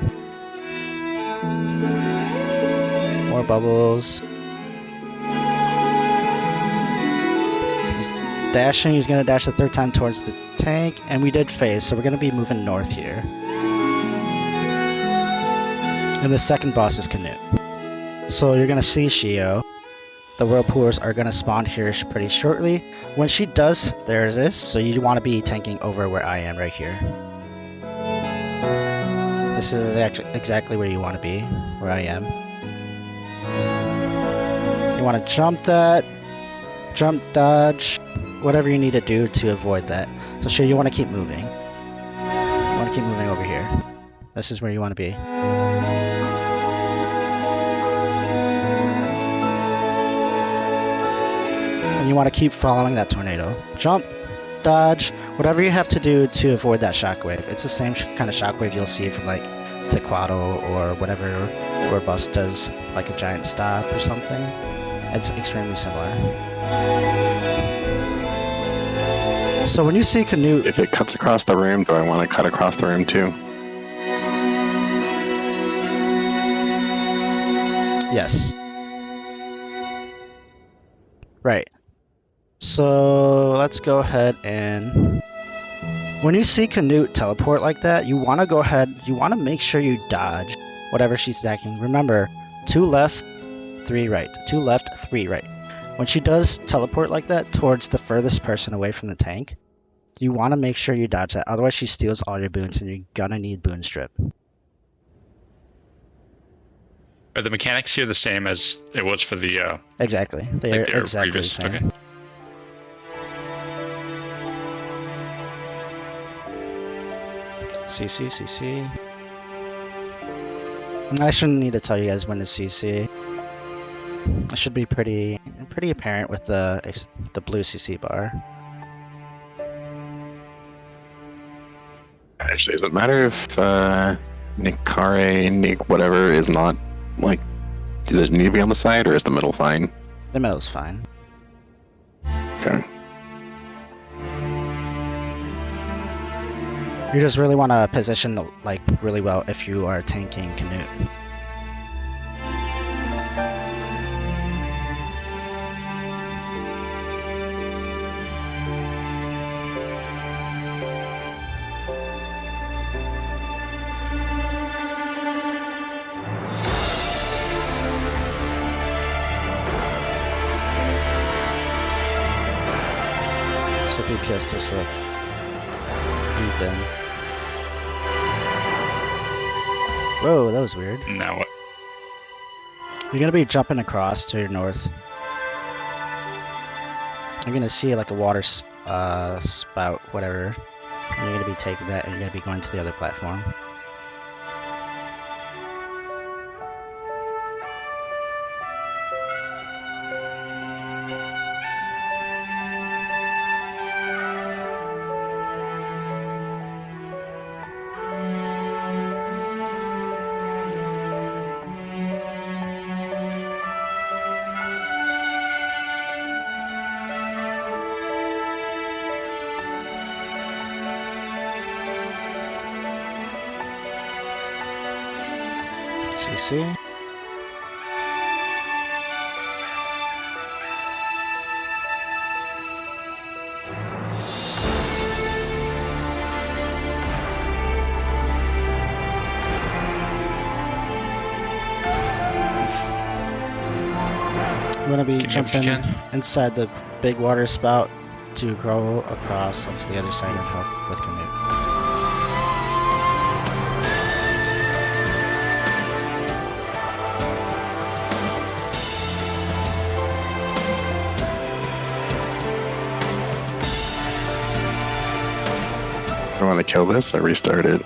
more bubbles. He's dashing. He's gonna dash the third time towards the tank, and we did phase, so we're gonna be moving north here. And the second boss is Canute. So you're gonna see Shio. The whirlpoolers are gonna spawn here pretty shortly. When she does, there it is. So you want to be tanking over where I am right here. This is exactly where you want to be, where I am. You want to jump that, jump dodge, whatever you need to do to avoid that. So sure, you want to keep moving. You want to keep moving over here. This is where you want to be. And you want to keep following that tornado. Jump, dodge, whatever you have to do to avoid that shockwave. It's the same kind of shockwave you'll see from like Tequado or whatever, where Bus does like a giant stop or something. It's extremely similar. So when you see Canute, If it cuts across the room, do I want to cut across the room too? yes. Right. So let's go ahead and when you see Canute teleport like that, you want to go ahead, you want to make sure you dodge whatever she's stacking. Remember, 2 left, 3 right. 2 left, 3 right. When she does teleport like that towards the furthest person away from the tank, you want to make sure you dodge that. Otherwise, she steals all your boons and you're gonna need boon strip. Are the mechanics here the same as it was for the Exactly. They're like their exactly previous? the same. Okay. CC. I shouldn't need to tell you guys when to CC. It should be pretty apparent with the blue CC bar. Actually, does it matter if Nick whatever is not like? Does it need to be on the side or is the middle fine? The middle's fine. Okay. You just really want to position like really well if you are tanking Canute. So DPS just look even. Whoa, that was weird. Now what? You're gonna be jumping across to your north. You're gonna see like a water spout, whatever. And you're gonna be taking that and you're gonna be going to the other platform. CC. I'm gonna be Give me up if you jumping can. inside the big water spout to go across onto the other side and help with Canute. I want to kill this or restart it.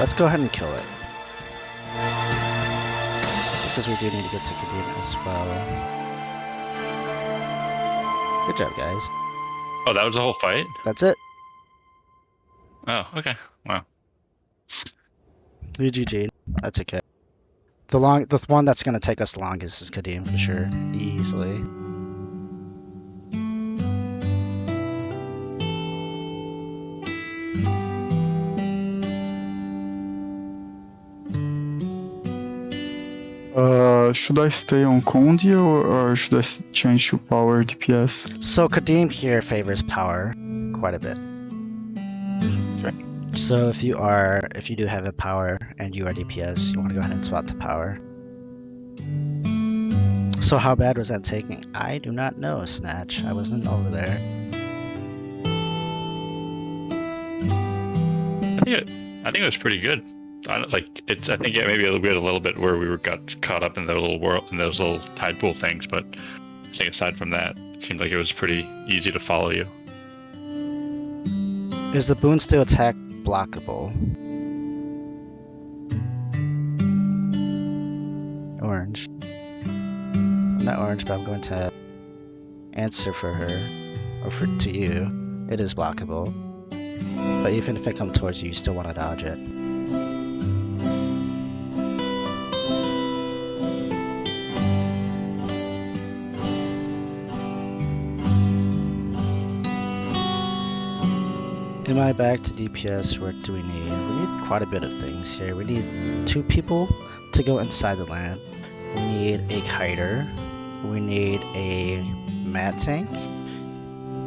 Let's go ahead and kill it. Because we do need to get to Kadima as well. Good job, guys. Oh, that was the whole fight? That's it. Oh, okay. Wow. We GG'd. That's okay. The one that's gonna take us the longest is Kadim for sure. Easily. should I stay on Condi or should I change to power DPS? So Kadim here favors power quite a bit. Okay. So if you do have a power and you are DPS, you want to go ahead and swap to power. So how bad was that taking? I do not know, Snatch. I wasn't over there. I think it was pretty good. I think maybe we had a little bit where we got caught up in the little world in those little tide pool things, but I think aside from that, it seemed like it was pretty easy to follow you. Is the boon still attack blockable? Orange. Not orange, but I'm going to answer for her, or to you. It is blockable. But even if it comes towards you, you still want to dodge it. In my back to DPS, what do we need? We need quite a bit of things here. We need 2 people to go inside the land. We need a kiter. We need a mat tank.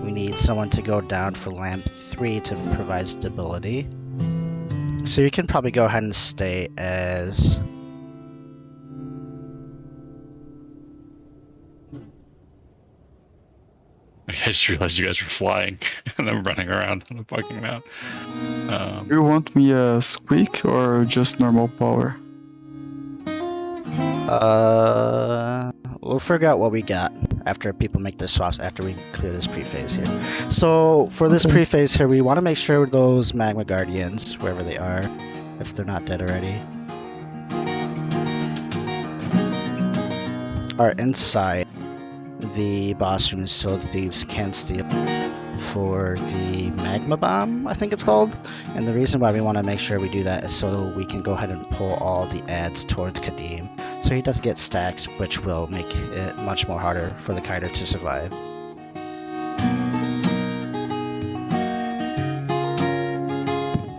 We need someone to go down for lamp 3 to provide stability. So you can probably go ahead and stay as... I just realized you guys were flying, and I'm running around on a fucking map. Do you want me as Squeak or just normal power? We'll figure out what we got after people make their swaps after we clear this pre-phase here. So for this pre-phase here, we want to make sure those Magma Guardians, wherever they are, if they're not dead already, are inside the boss room so the thieves can steal for the Magma Bomb, I think it's called. And the reason why we want to make sure we do that is so we can go ahead and pull all the ads towards Kadim, so he doesn't get stacks, which will make it much more harder for the kiter to survive.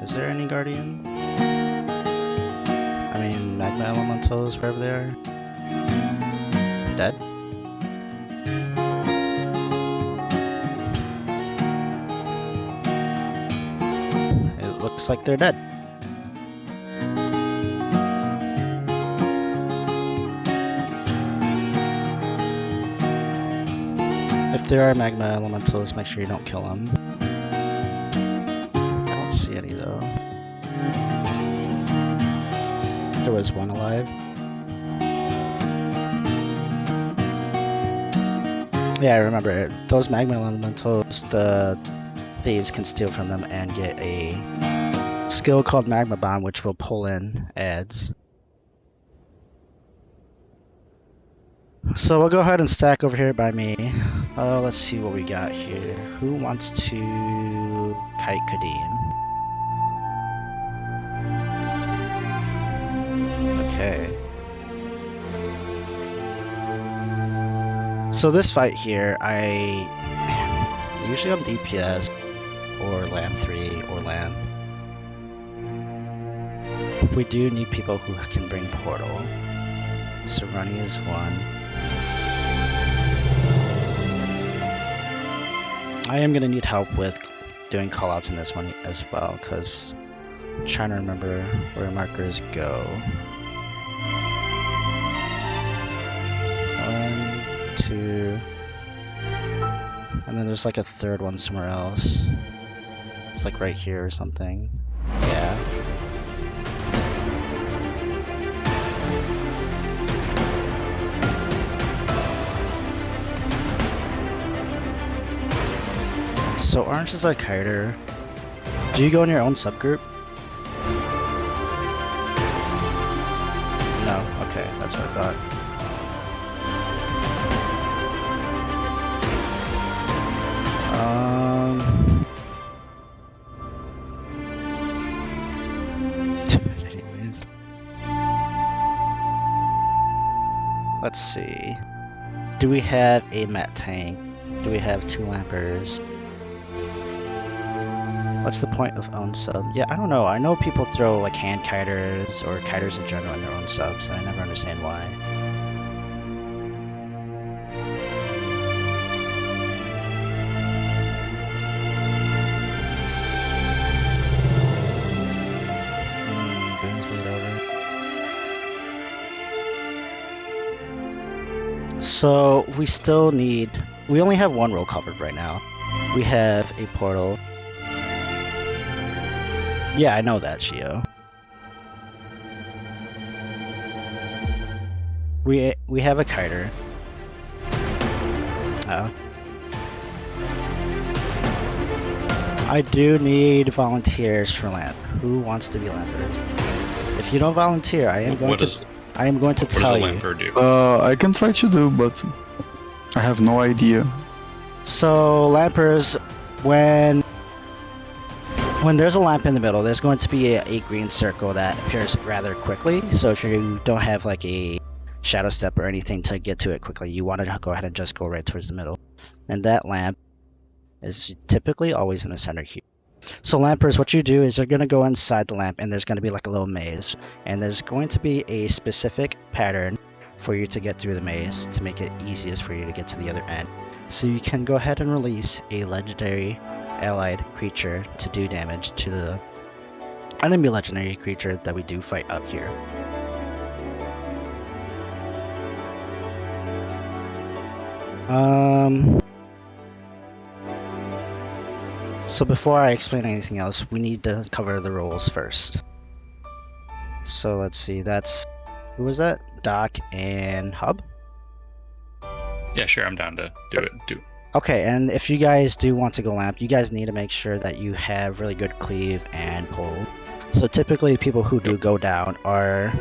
Is there any Guardian? I mean, Magma Elementals, wherever they are. Dead? It looks like they're dead. If there are Magma Elementals, make sure you don't kill them. I don't see any though. There was one alive. Yeah, I remember it. Those Magma Elementals, the thieves can steal from them and get a skill called Magma Bomb, which will pull in ads. So we'll go ahead and stack over here by me. Let's see what we got here. Who wants to kite Kadim? Okay. So this fight here, usually I'm DPS or LAN 3 or LAN. We do need people who can bring portal. So Runny is one. I am gonna need help with doing callouts in this one as well, because I'm trying to remember where markers go. 1, 2, and then there's like a third one somewhere else. It's like right here or something. Yeah. So Orange is our kiter. Do you go in your own subgroup? No? Okay, that's what I thought. Anyways. Let's see. Do we have a mat tank? Do we have 2 lampers? What's the point of own sub? Yeah, I don't know. I know people throw like hand kiters or kiters in general in their own subs, and I never understand why. So we still need. We only have one row covered right now. We have a portal. Yeah, I know that, Shio. We have a kiter. I do need volunteers for lamp. Who wants to be lampers? If you don't volunteer, I am going to tell you. What does a lamper do? I can try to do, but I have no idea. So lampers, when there's a lamp in the middle, there's going to be a green circle that appears rather quickly. So if you don't have like a shadow step or anything to get to it quickly, you want to go ahead and just go right towards the middle. And that lamp is typically always in the center here. So lampers, what you do is you're going to go inside the lamp and there's going to be like a little maze. And there's going to be a specific pattern for you to get through the maze to make it easiest for you to get to the other end. So you can go ahead and release a legendary allied creature to do damage to the enemy legendary creature that we do fight up here. So before I explain anything else, we need to cover the roles first. So let's see, who was that? Doc and Hub? Yeah, sure, I'm down to do it. Okay, and if you guys do want to go lamp, you guys need to make sure that you have really good cleave and pull. So typically people who do go down are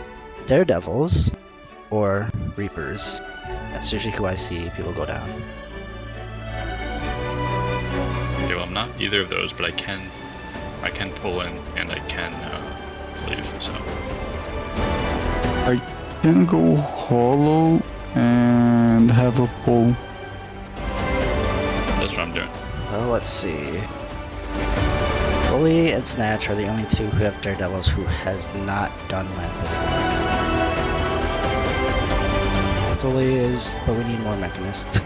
daredevils or reapers. That's usually who I see people go down. Okay, well, I'm not either of those, but I can pull in and I can cleave. So I can go hollow and have a pull. that's what I'm doing. Well, let's see. Bully and Snatch are the only two who have daredevils who has not done lamp before. Bully is, but we need more mechanists.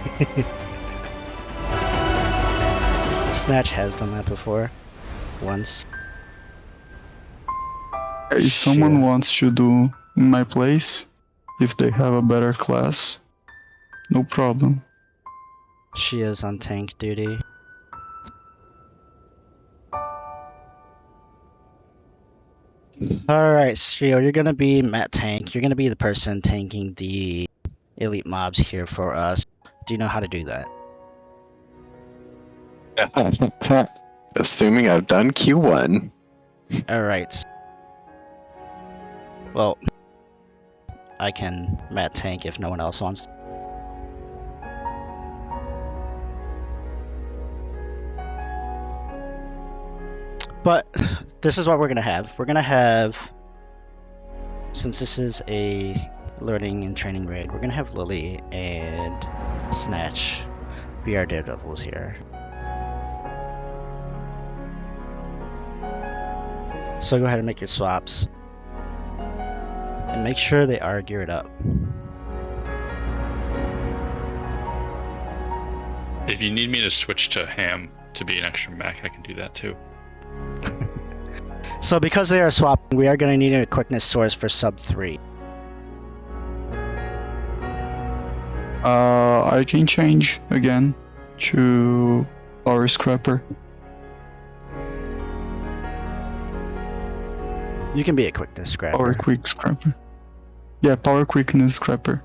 Snatch has done that before. Once. If someone wants to do in my place, if they have a better class, no problem. She is on tank duty. Alright, Shio, you're gonna be Matt Tank. You're gonna be the person tanking the elite mobs here for us. Do you know how to do that? Assuming I've done Q1. Alright. Well, I can Matt Tank if no one else wants. But this is what we're gonna have. We're gonna have, since this is a learning and training raid, we're gonna have Lily and Snatch be our daredevils here. So go ahead and make your swaps. And make sure they are geared up. If you need me to switch to ham to be an extra mech, I can do that too. So because they are swapping, we are going to need a quickness source for sub 3. I can change again to Power Scrapper. You can be a quickness scrapper. Power Quick Scrapper. Yeah, Power Quickness Scrapper.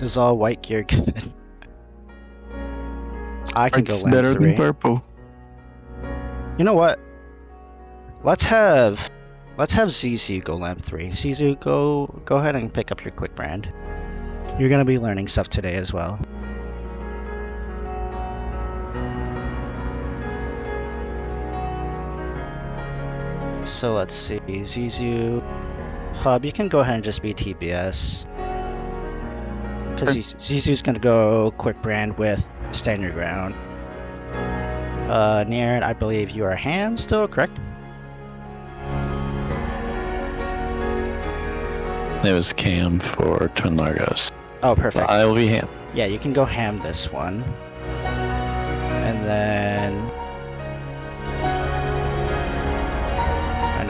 Is all white gear good? I can It's go better lamp 3. than purple. You know what? Let's have Zizu go lamp 3. Zizu, go ahead and pick up your quick brand. You're gonna be learning stuff today as well. So let's see, Zizu, Hub, you can go ahead and just be TBS. Because Zizu's gonna go quick brand with Stand Your Ground. Niran, I believe you are ham still, correct? It was Cam for Twin Largos. Oh, perfect. I will be ham. Yeah, you can go ham this one. And then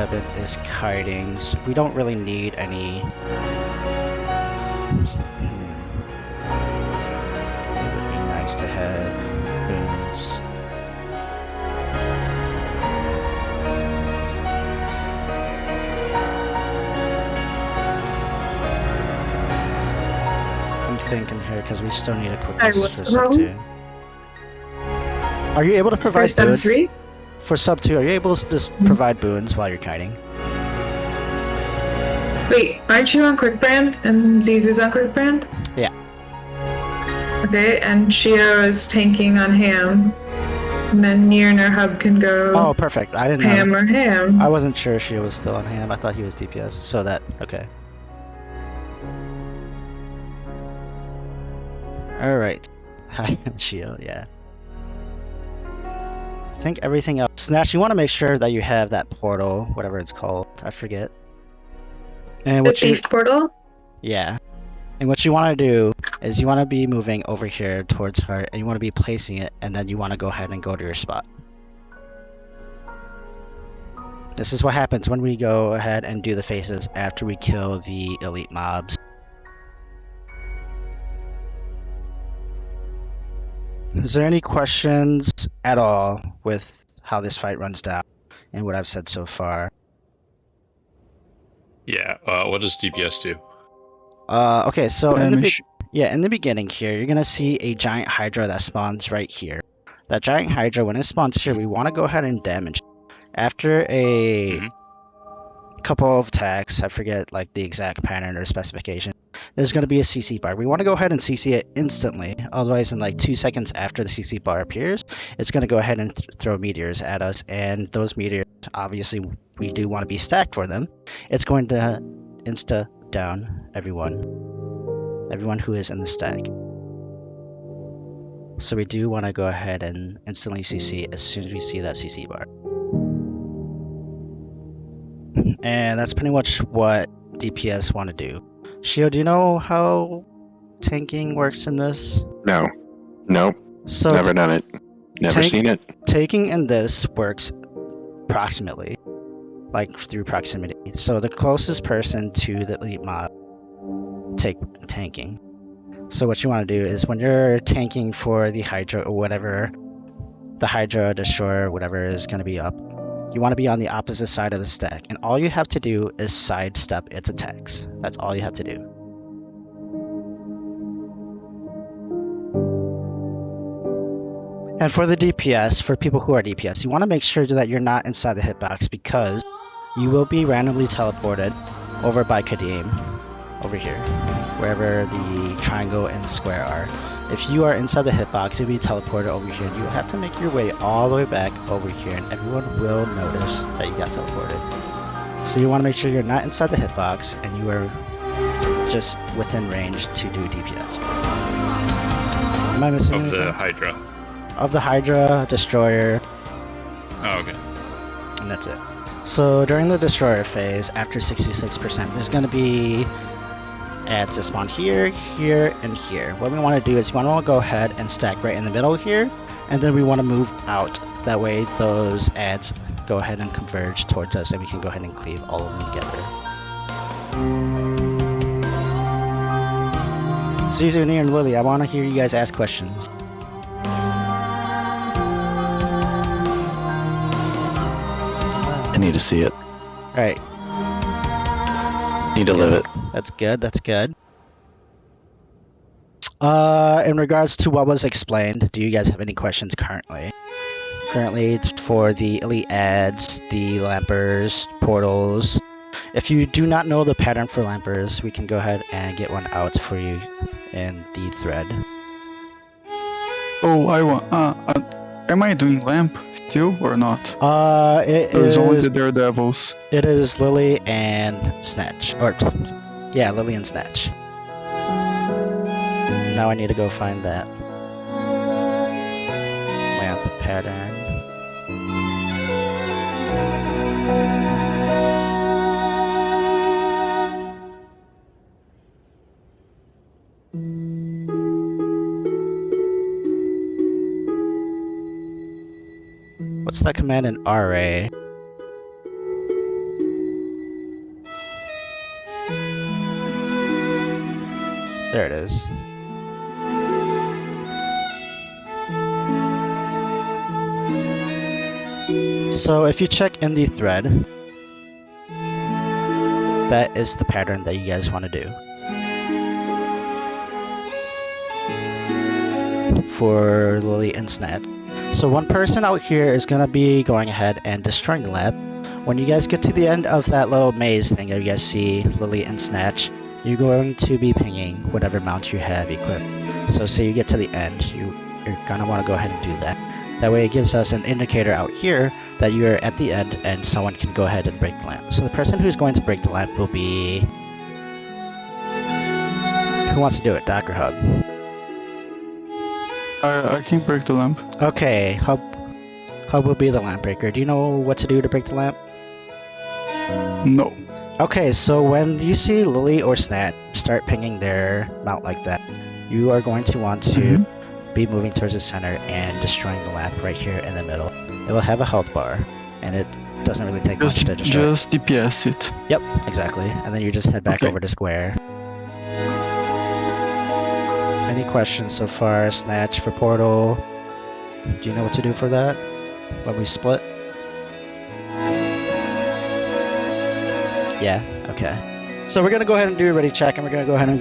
equipment is kiting. So we don't really need any. It would be nice to have boons. I'm thinking here because we still need equipment what's for the sub problem? 2. Are you able to For provide sub boons? 3? For sub 2, are you able to just provide boons while you're kiting? Wait, aren't you on Quick Brand and Zizu's on Quick Brand? Yeah. Okay, and Shio is tanking on Ham. And then Nier and our hub can go Oh, perfect. I didn't know. Ham or Ham. I wasn't sure she was still on ham. I thought he was DPS. So that, okay. Alright. Hi, Shio, yeah. I think everything else. Snash, you want to make sure that you have that portal, whatever it's called. I forget. And The what you, Thief Portal? yeah. And what you want to do is you want to be moving over here towards her, and you want to be placing it, and then you want to go ahead and go to your spot. This is what happens when we go ahead and do the faces after we kill the elite mobs. Is there any questions at all with how this fight runs down and what I've said so far? Yeah. What does DPS do? Okay, so in the Damage. in the beginning here, you're gonna see a giant Hydra that spawns right here. That giant Hydra, when it spawns here, we want to go ahead and damage it. After a couple of attacks, I forget like the exact pattern or specification, there's going to be a CC bar. We want to go ahead and CC it instantly, otherwise in like 2 seconds after the CC bar appears, it's going to go ahead and throw meteors at us, and those meteors, obviously we do want to be stacked for them. It's going to insta down everyone who is in the stack. So we do want to go ahead and instantly CC as soon as we see that CC bar. And that's pretty much what DPS want to do. Shio, do you know how tanking works in this? No. Nope. So Never done it. Never tank- seen it. taking in this works approximately, like through proximity. So the closest person to the elite mob take tanking. So what you want to do is when you're tanking for the Hydra or whatever, the Hydra, Destroyer, whatever is going to be up, you want to be on the opposite side of the stack, and all you have to do is sidestep its attacks. That's all you have to do. And for the DPS, for people who are DPS, you want to make sure that you're not inside the hitbox, because you will be randomly teleported over by Kadim, over here, wherever the triangle and square are. If you are inside the hitbox, you'll be teleported over here, and you have to make your way all the way back over here, and everyone will notice that you got teleported. So you want to make sure you're not inside the hitbox, and you are just within range to do DPS. Am I missing Of anything? the Hydra. Of the Hydra, Destroyer, Oh, okay. and that's it. So during the Destroyer phase, after 66%, there's going to be ads that spawn here, here, and here. What we want to do is we want to go ahead and stack right in the middle here, and then we want to move out. That way those ads go ahead and converge towards us, and we can go ahead and cleave all of them together. Zizu, Nier, and Lily, I want to hear you guys ask questions. I need to see it. Alright, Need to live it. that's good, that's good. In regards to what was explained, do you guys have any questions currently? Currently, it's for the elite ads, the lampers, portals. If you do not know the pattern for lampers, we can go ahead and get one out for you in the thread. Oh, I want. Am I doing lamp still or not? It There's only is the daredevils. Lily and Snatch, or yeah, Lily and Snatch. Now I need to go find that lamp pattern. What's that command in RA? There it is. So if you check in the thread, that is the pattern that you guys want to do for Lily and Snat. So one person out here is going to be going ahead and destroying the lab. When you guys get to the end of that little maze thing that you guys see, Lily and Snatch, you're going to be pinging whatever mount you have equipped. So say you get to the end, you're going to want to go ahead and do that. That way it gives us an indicator out here that you're at the end and someone can go ahead and break the lamp. So the person who's going to break the lamp will be... Who wants to do it, Doc or Hub? I can break the lamp. Okay, Hub will be the lamp breaker. Do you know what to do to break the lamp? No. Okay, so when you see Lily or Snat start pinging their mount like that, you are going to want to be moving towards the center and destroying the lamp right here in the middle. It will have a health bar, and it doesn't really take much to destroy. Just DPS it. Yep, exactly. And then you just head back over to square. Any questions so far? Snatch for portal. Do you know what to do for that when we split? Yeah, okay. So we're gonna go ahead and do a ready check, and we're gonna go ahead and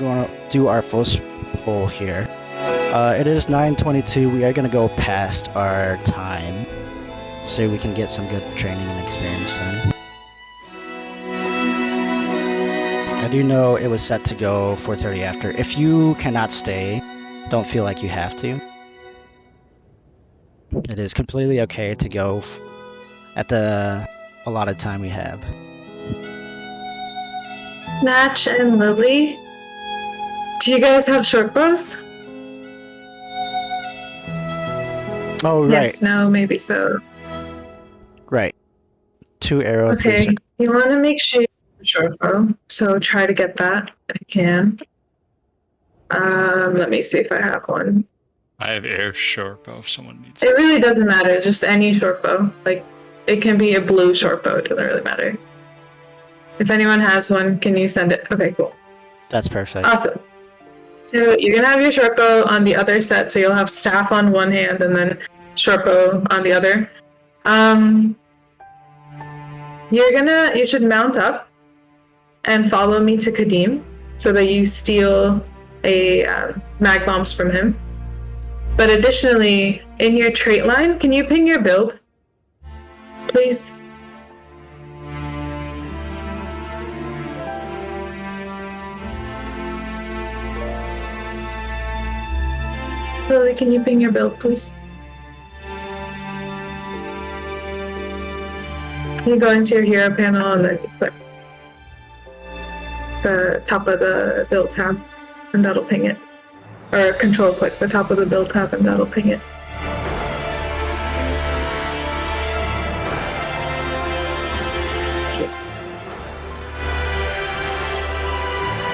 do our full pull here. It is 9:22. We are gonna go past our time, so we can get some good training and experience in. I do know it was set to go 4:30 after. If you cannot stay, don't feel like you have to. It is completely okay to go at the allotted time we have. Snatch and Lily, do you guys have short bows? Oh, right. Yes, no, maybe so. Right. 2 arrows. Okay, you want to make sure you have a short bow, so try to get that if you can. Let me see if I have one. I have air short bow if someone needs It really doesn't matter, just any short bow. Like, it can be a blue short bow, it doesn't really matter. If anyone has one, can you send it? Okay, cool. That's perfect. Awesome. So you're gonna have your short bow on the other set, so you'll have staff on one hand and then short bow on the other. You should mount up and follow me to Kadim so that you steal a mag bombs from him. But additionally, in your trait line, can you ping your build, please? Lily, can you ping your build, please? You go into your hero panel and then you click the top of the build tab, and that'll ping it. Or control click the top of the build tab, and that'll ping it.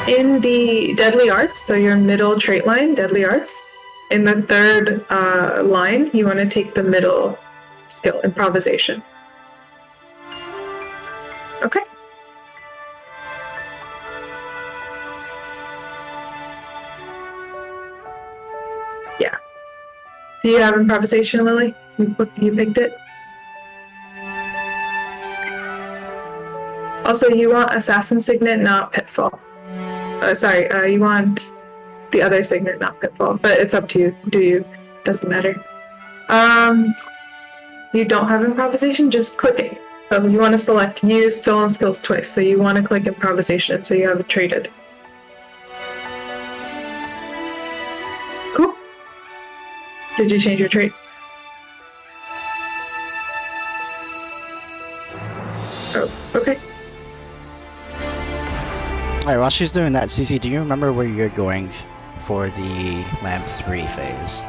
In the Deadly Arts, so your middle trait line, Deadly Arts, in the third line, you want to take the middle skill, Improvisation. Okay. Yeah. Do you have Improvisation, Lily? You picked it? Also, you want Assassin Signet, not Pitfall. You want the other Signet, not Pitfall. But it's up to you. Do you? Doesn't matter. You don't have Improvisation? Just click it. You want to select Use Stolen Skills twice. So you want to click Improvisation so you have it traded. Cool. Did you change your trait? Oh, okay. Alright, while she's doing that, CC, do you remember where you're going for the Lamp 3 phase?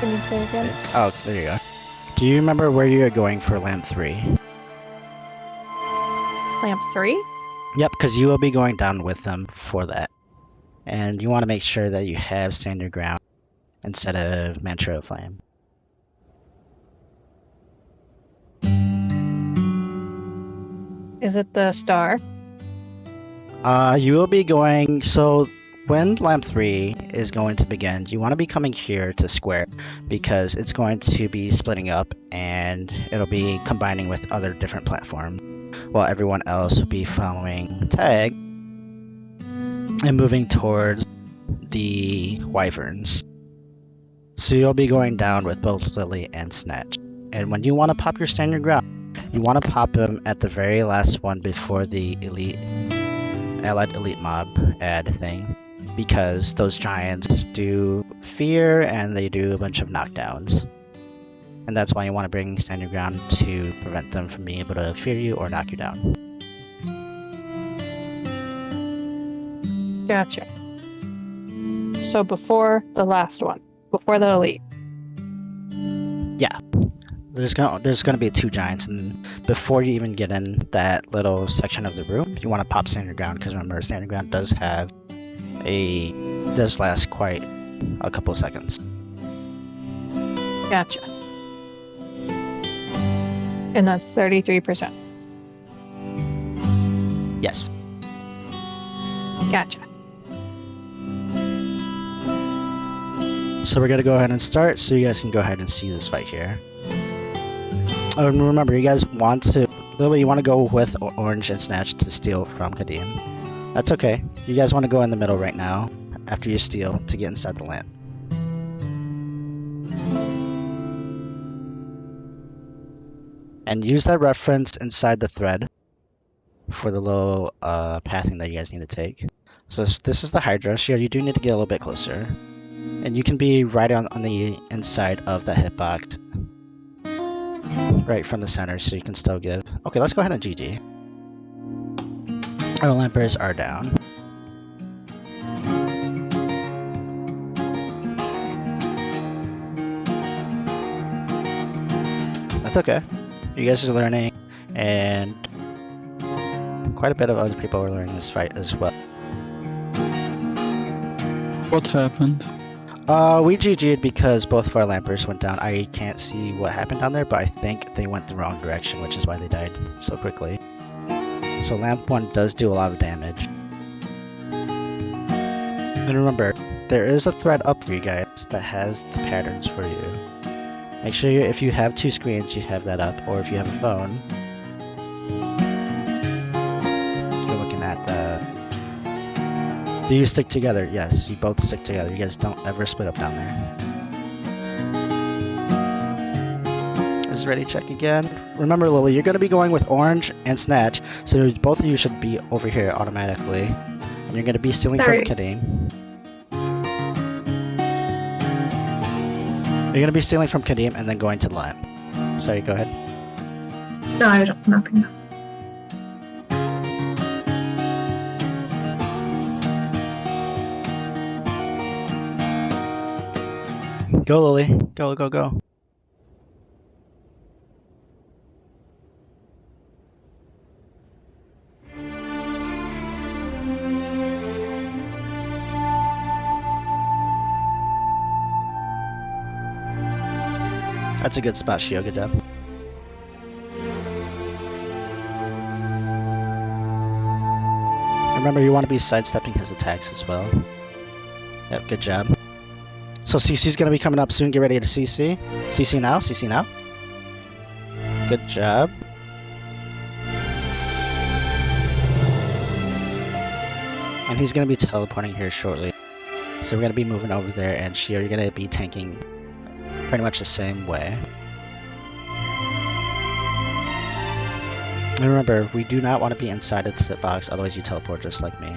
Can you say again? Oh, there you go. Do you remember where you are going for lamp 3? Lamp 3? Yep, because you will be going down with them for that. And you want to make sure that you have stand your ground instead of mantra of flame. Is it the star? You will be going, so when lamp 3 is going to begin, you want to be coming here to square because it's going to be splitting up and it'll be combining with other different platforms while everyone else will be following tag and moving towards the wyverns. So you'll be going down with both Lily and Snatch. And when you want to pop your stand your ground, you want to pop them at the very last one before the allied elite mob add thing, because those giants do fear and they do a bunch of knockdowns. And that's why you want to bring stand your ground to prevent them from being able to fear you or knock you down. Gotcha. So before the last one, before the elite. Yeah. There's gonna be 2 giants, and before you even get in that little section of the room, you want to pop stand your ground, because remember, stand your ground does last quite a couple of seconds. Gotcha. And that's 33%. Yes. Gotcha. So we're gonna go ahead and start, so you guys can go ahead and see this fight here. Oh, and remember, you guys want to, Lily, you want to go with Orange and Snatch to steal from Kadim. That's okay. You guys want to go in the middle right now, after you steal, to get inside the lamp. And use that reference inside the thread for the little pathing that you guys need to take. So this is the Hydra. So you do need to get a little bit closer. And you can be right on the inside of that hitbox. Right from the center, so you can still give. Okay, let's go ahead and GG. Our lampers are down. That's okay. You guys are learning, and quite a bit of other people are learning this fight as well. What happened? We GG'd because both of our lampers went down. I can't see what happened down there, but I think they went the wrong direction, which is why they died so quickly. So lamp 1 does do a lot of damage. And remember, there is a thread up for you guys that has the patterns for you. Make sure if you have 2 screens, you have that up, or if you have a phone, you're looking at the... Do you stick together? Yes, you both stick together. You guys don't ever split up down there. Is ready, check again. Remember, Lily, you're going to be going with Orange and Snatch, so both of you should be over here automatically. And you're going to be stealing from Kadim. You're going to be stealing from Kadim and then going to the lamp. Sorry, go ahead. No, I don't. Nothing. Go, Lily. Go, go, go. That's a good spot, Shio. Good job. Remember, you want to be sidestepping his attacks as well. Yep, good job. So CC's gonna be coming up soon. Get ready to CC. CC now. CC now. Good job. And he's gonna be teleporting here shortly. So we're gonna be moving over there, and Shio, you're gonna be tanking pretty much the same way. And remember, we do not want to be inside the tip box, otherwise you teleport just like me.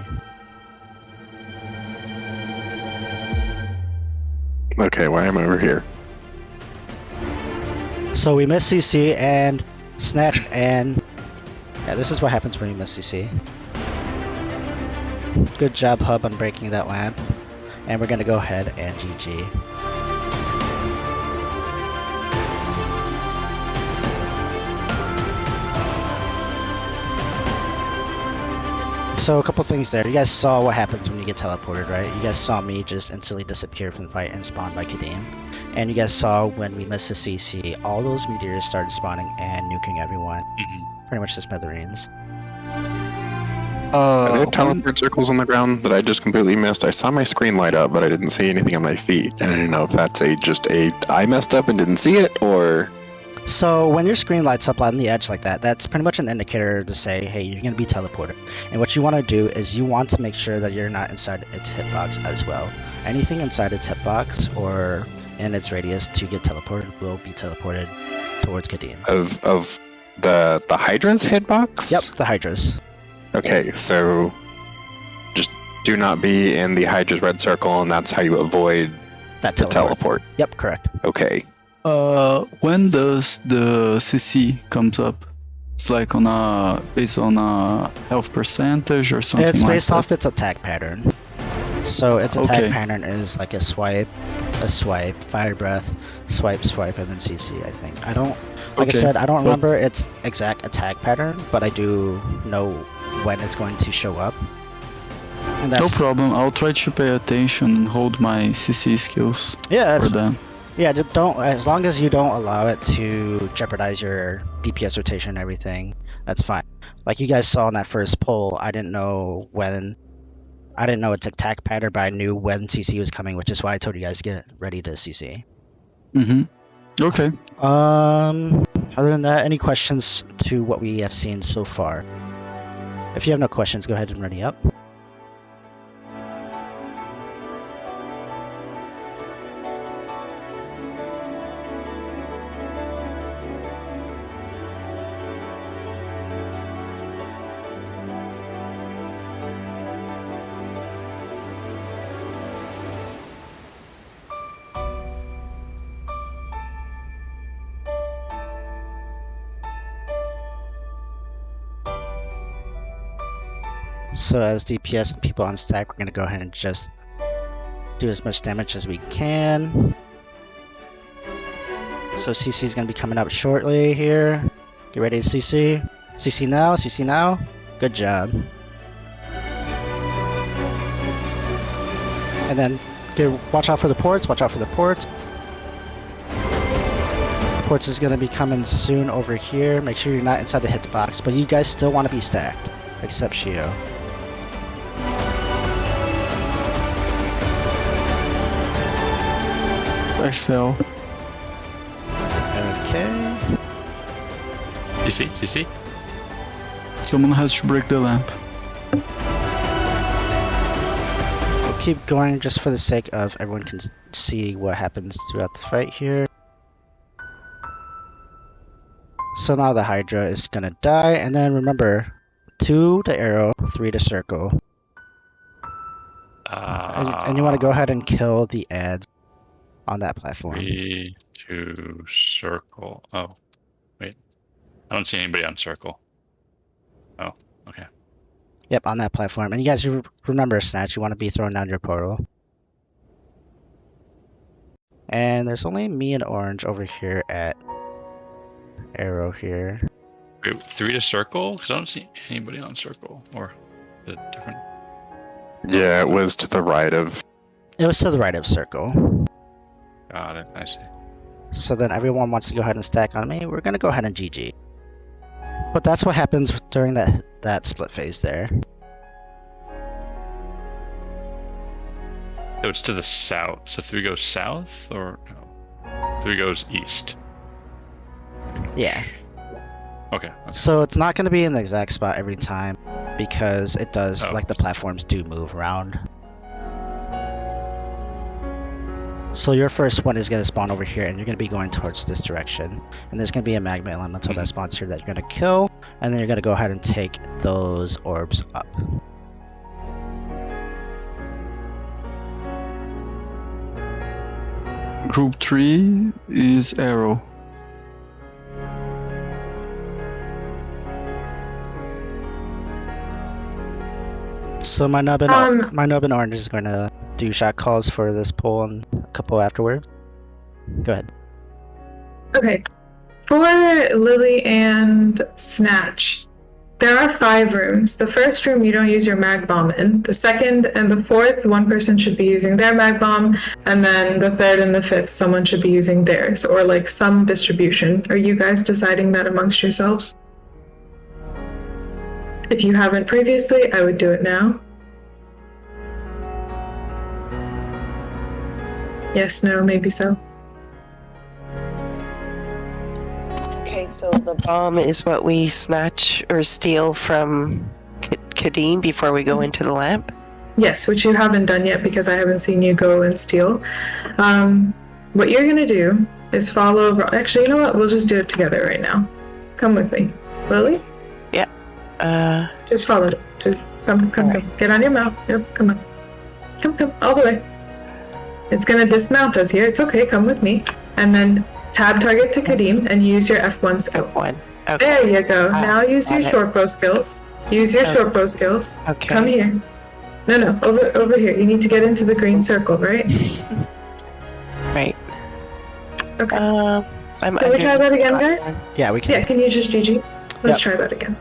Okay, why am I over here? So we miss CC and Snatch, and yeah, this is what happens when you miss CC. Good job, Hub, on breaking that lamp. And we're gonna go ahead and GG. So a couple things there. You guys saw what happens when you get teleported, right? You guys saw me just instantly disappear from the fight and spawn by Kadim. And you guys saw when we missed the CC, all those meteors started spawning and nuking everyone. Pretty much the smithereens. Are there When, teleport circles on the ground that I just completely missed? I saw my screen light up, but I didn't see anything on my feet. And I didn't know if that's I messed up and didn't see it, or... So when your screen lights up on the edge like that, that's pretty much an indicator to say, hey, you're going to be teleported. And what you want to do is you want to make sure that you're not inside its hitbox as well. Anything inside its hitbox or in its radius to get teleported will be teleported towards Kadim. Of the Hydra's hitbox? Yep, the Hydras. Okay, so just do not be in the Hydra's red circle, and that's how you avoid That the teleport. Yep, correct. Okay. when does the CC comes up? It's like based on a health percentage or something It's like based that? off its attack pattern. So its attack Okay. pattern is like a swipe, fire breath, swipe, and then CC, I think. I don't, like I Okay. said, I don't Well- remember its exact attack pattern, but I do know when it's going to show up. And No that's, problem. I'll try to pay attention and hold my CC skills yeah, that's, for them. yeah, just don't, as long as you don't allow it to jeopardize your DPS rotation and everything, that's fine. Like you guys saw in that first poll, I didn't know its attack pattern, but I knew when CC was coming, which is why I told you guys to get ready to CC. Mm-hmm. Okay. Other than that, any questions to what we have seen so far? If you have no questions, go ahead and ready up. So as DPS and people on stack, we're going to go ahead and just do as much damage as we can. So CC is going to be coming up shortly here. Get ready to CC. CC now, CC now. Good job. And then watch out for the ports, watch out for the ports. Ports is going to be coming soon over here. Make sure you're not inside the hits box, but you guys still want to be stacked, except Shio. I fell. Okay. You see? Someone has to break the lamp. We'll keep going just for the sake of everyone can see what happens throughout the fight here. So now the Hydra is gonna die, and then remember, 2 to arrow, 3 to circle. And you want to go ahead and kill the ads on that platform. 3 to circle. Oh, wait. I don't see anybody on circle. Oh, okay. Yep, on that platform. And you guys remember, Snatch, you want to be throwing down your portal. And there's only me and Orange over here at arrow here. Wait, 3 to circle? Because I don't see anybody on circle. Or is it different? Yeah, it was to the right of... It was to the right of circle. Got it. I see. So then everyone wants to go ahead and stack on me. We're going to go ahead and GG. But that's what happens during that split phase there. So it's to the south. So 3 goes south, or no? 3 goes east. Yeah. Okay. So it's not going to be in the exact spot every time because it does, Oh. like the platforms do move around. So your first one is going to spawn over here and you're going to be going towards this direction. And there's going to be a magma elemental that spawns here that you're going to kill. And then you're going to go ahead and take those orbs up. Group 3 is arrow. So my nub and Orange is going to do shot calls for this poll and a couple afterwards. Go ahead. Okay. For Lily and Snatch, there are 5 rooms. The first room you don't use your mag bomb in. The second and the fourth, one person should be using their mag bomb, and then the third and the fifth, someone should be using theirs, or like some distribution. Are you guys deciding that amongst yourselves? If you haven't previously, I would do it now. Yes, no, maybe so. Okay, so the bomb is what we snatch or steal from Kadeem before we go into the lamp? Yes, which you haven't done yet because I haven't seen you go and steal. What you're gonna do is follow. Actually, you know what? We'll just do it together right now. Come with me, Lily. Yeah. Just follow it. Just come. Right. Get on your mount. Yep. Come on. Come. All the way. It's gonna dismount us here. It's okay. Come with me, and then tab target to Kadeem and use your F1 skill. F1. Okay. There you go. Now use your got it. short bow skills. Use your short bow skills. Okay. Come here. No, over here. You need to get into the green circle, right? Right. Okay. I'm Can we try that again, guys? Yeah, we can. Yeah, can you just GG? Let's try that again.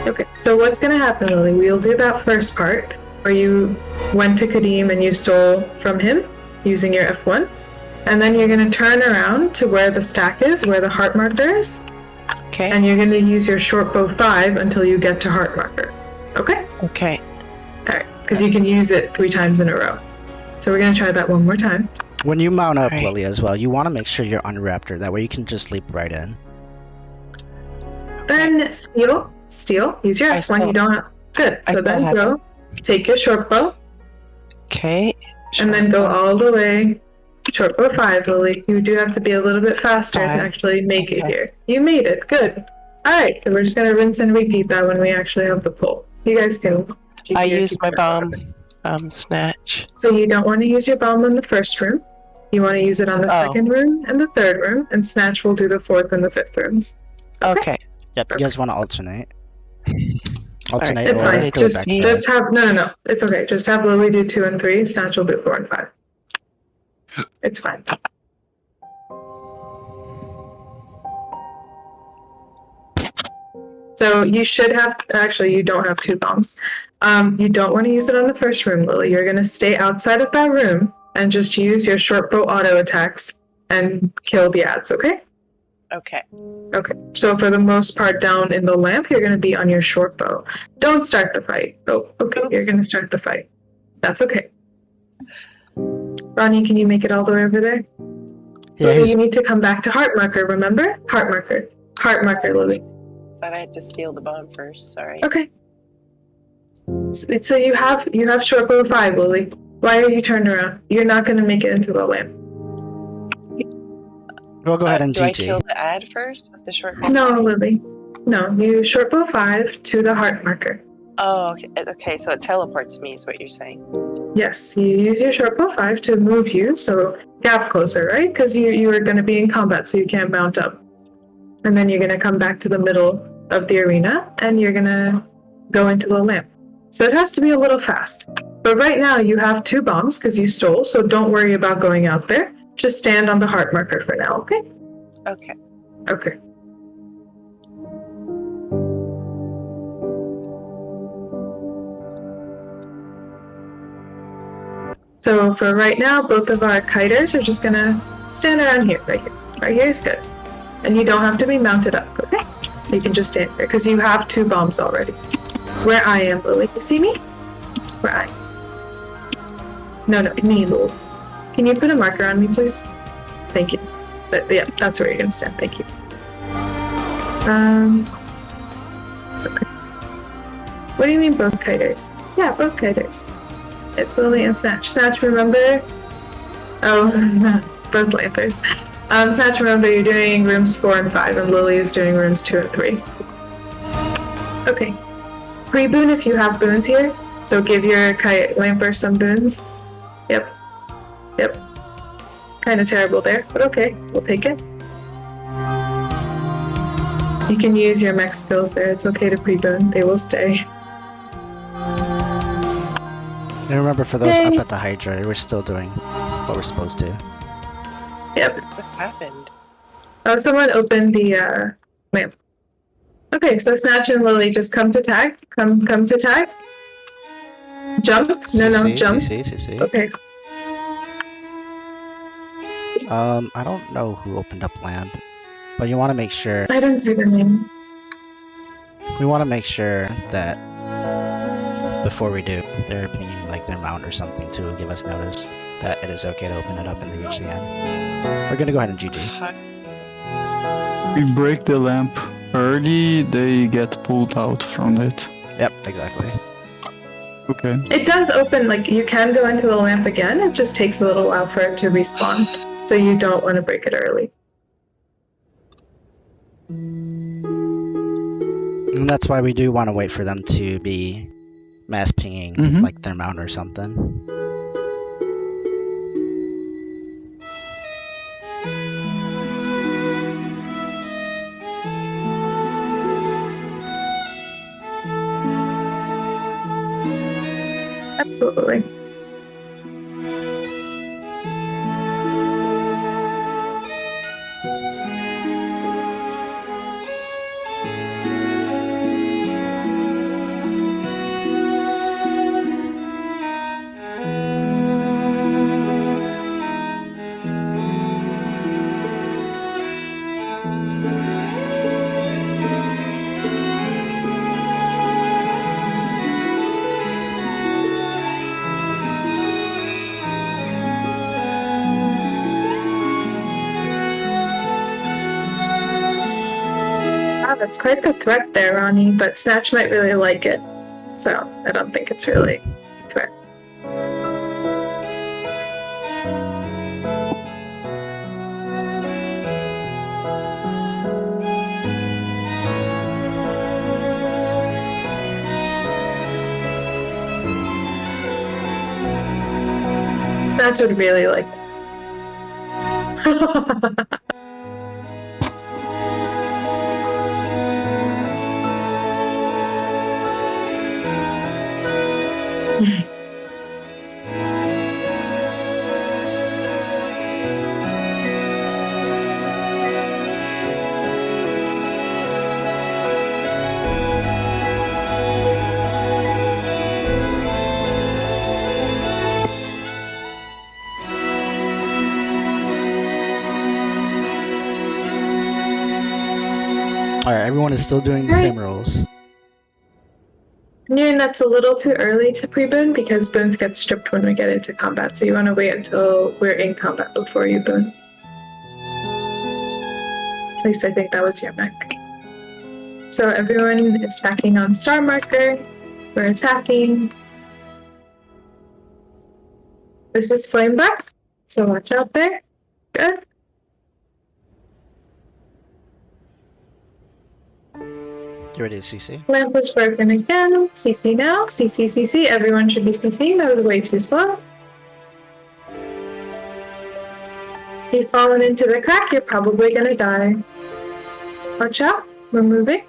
Okay, so what's gonna happen, Lily? We'll do that first part where you went to Kadeem and you stole from him using your F1. And then you're gonna turn around to where the stack is, where the heart marker is. Okay. And you're gonna use your short bow 5 until you get to heart marker. Okay? Okay. Alright, because you can use it 3 times in a row. So we're gonna try that one more time. When you mount up, Right. Lily, as well, you want to make sure you're on Raptor. That way you can just leap right in. Then steal. Use your I F1. still- You don't have. Good. I So still then have go. Take your short bow Okay. and then go all the way. Short bow 5, Lily. You do have to be a little bit faster to 5. actually make it Okay. here. You made it. Good. Alright, so we're just gonna rinse and repeat that when we actually have the pull. You guys can. I used my bomb snatch. So you don't want to use your bomb in the first room. You want to use it on the Oh. second room and the third room, and Snatch will do the fourth and the fifth rooms. Okay. Yep, you guys want to alternate. Alternate It's or fine. go Just back to just have no. It's okay. Just have Lily do 2 and 3. Snatch will do 4 and 5. It's fine. So you should have. Actually, you don't have 2 bombs. You don't want to use it on the first room, Lily. You're gonna stay outside of that room and just use your short bow auto attacks and kill the ads. Okay. Okay. Okay, so for the most part down in the lamp, you're going to be on your short bow. Don't start the fight. Oh, okay, Oops. you're going to start the fight. That's okay. Ronnie, can you make it all the way over there? Yeah, Lily, he's, you need to come back to heart marker, remember? Heart marker. Heart marker, Lily. Thought I had to steal the bomb first. Sorry. Okay. So you have short bow 5, Lily. Why are you turned around? You're not going to make it into the lamp. we'll go ahead and Do I GG. kill the ad first with the short bow? No, Lily. No, you short bow 5 to the heart marker. Oh, okay. Okay, so it teleports me is what you're saying. Yes, you use your short bow 5 to move you, so gap closer, right? Because you are going to be in combat, so you can't mount up. And then you're going to come back to the middle of the arena, and you're going to go into the lamp. So it has to be a little fast. But right now you have 2 bombs because you stole, so don't worry about going out there. Just stand on the heart marker for now, okay? Okay. Okay. So for right now, both of our kiters are just gonna stand around here, right here. Right here is good. And you don't have to be mounted up, okay? You can just stand here, because you have 2 bombs already. Where I am, Lily. You see me? Where I am. No, me, Lily. Can you put a marker on me, please? Thank you. But yeah, that's where you're gonna stand. Thank you. Okay. What do you mean both kiters? Yeah, both kiters. It's Lily and Snatch. Snatch, remember? Oh, both lampers. Snatch, remember you're doing rooms 4 and 5, and Lily is doing rooms 2 and 3. Okay. Pre-boon if you have boons here. So give your kite lamper some boons. Yep. Kind of terrible there, but okay, we'll take it. You can use your mech skills there. It's okay to pre-boon. They will stay. And remember, for those Yay. up at the Hydra, we're still doing what we're supposed to. Yep. What happened? Oh, someone opened the lamp. Okay, so Snatch and Lily just come to tag. Come to tag. Jump. No, CC, jump. CC, CC. Okay. I don't know who opened up lamp, but you want to make sure. I didn't see the name. We want to make sure that before we do, they're pinging like their mount or something to give us notice that it is okay to open it up and reach the end. We're gonna go ahead and GG. We break the lamp early, they get pulled out from it. Yep, exactly. Okay. It does open, like, you can go into the lamp again. It just takes a little while for it to respawn. So you don't want to break it early. And that's why we do want to wait for them to be mass pinging like their mount or something. Absolutely. Wow, that's quite the threat there, Ronnie, but Snatch might really like it. So I don't think it's really a threat. Snatch would really like it. Alright, everyone is still doing the same rolls. Noon, that's a little too early to pre-boon because boons get stripped when we get into combat, so you want to wait until we're in combat before you boon. At least I think that was your mech. So everyone is stacking on star marker. We're attacking. This is flame back, so watch out there. Good. You ready to CC? Lamp was broken again. CC now. CC, CC. Everyone should be CCing. That was way too slow. If you've fallen into the crack, you're probably gonna die. Watch out. We're moving.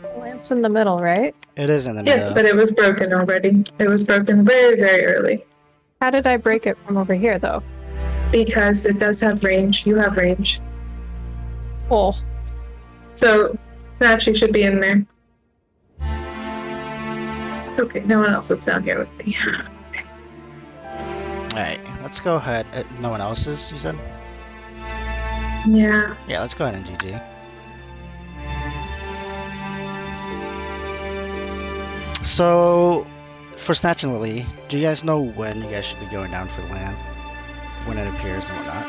The lamp's in the middle, right? It is in the middle. Yes, but it was broken already. It was broken very, very early. How did I break it from over here, though? Because it does have range. You have range. Oh, So, Snatch, you should be in there. Okay, no one else is down here with me. Alright, let's go ahead. No one else is, you said? Yeah. Yeah, let's go ahead and GG. So, for Snatch and Lily, do you guys know when you guys should be going down for lamp? When it appears and whatnot?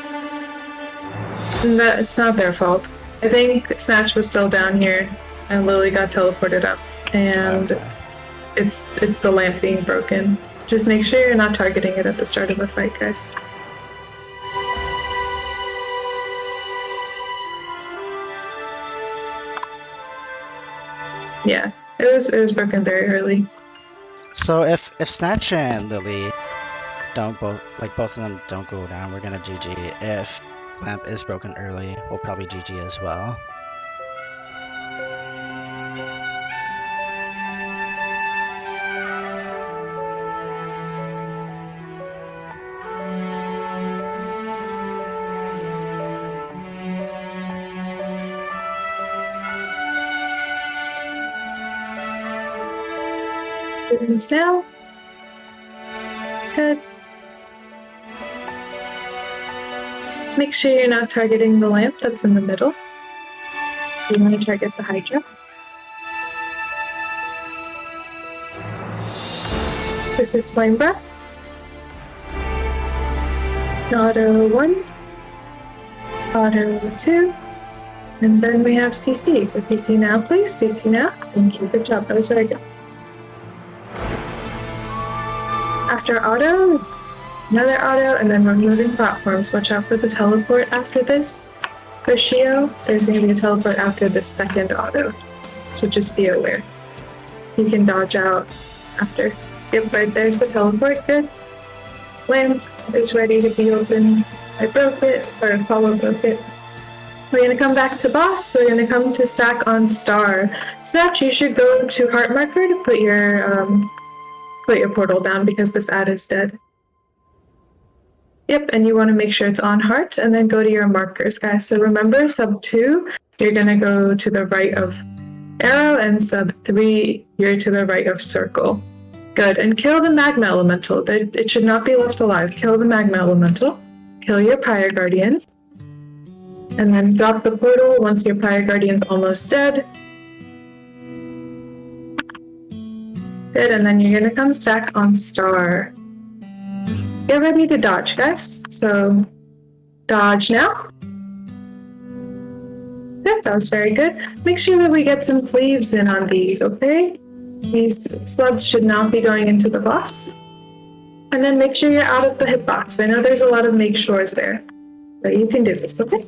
It's not their fault. I think Snatch was still down here, and Lily got teleported up, and Okay. it's the lamp being broken. Just make sure you're not targeting it at the start of the fight, guys. Yeah, it was broken very early. So if Snatch and Lily don't both of them don't go down, we're gonna GG. If lamp is broken early, we'll probably GG as well. And now. Good. Make sure you're not targeting the lamp that's in the middle. So you want to target the Hydra. This is Flame Breath. Auto 1. Auto 2. And then we have CC. So CC now, please. CC now. Thank you. Good job. That was very good. After auto, another auto, and then we're moving platforms. Watch out for the teleport after this. For Shio, there's going to be a teleport after the second auto. So just be aware. You can dodge out after. Yep, right there's the teleport. Good. Lamp is ready to be opened. I broke it, or Apollo broke it. We're going to come back to boss. We're going to come to stack on star. Snatch, you should go to heart marker to put your portal down because this ad is dead. Yep, and you want to make sure it's on heart, and then go to your markers, guys. So remember, sub 2, you're going to go to the right of arrow, and sub 3, you're to the right of circle. Good, and kill the magma elemental. It should not be left alive. Kill the magma elemental. Kill your Pyre Guardian. And then drop the portal once your Pyre Guardian's almost dead. Good, and then you're gonna come stack on star. Get ready to dodge, guys. So, dodge now. Good, that was very good. Make sure that we get some cleaves in on these, okay? These slubs should not be going into the boss. And then make sure you're out of the hitbox. I know there's a lot of make sures there, but you can do this, okay?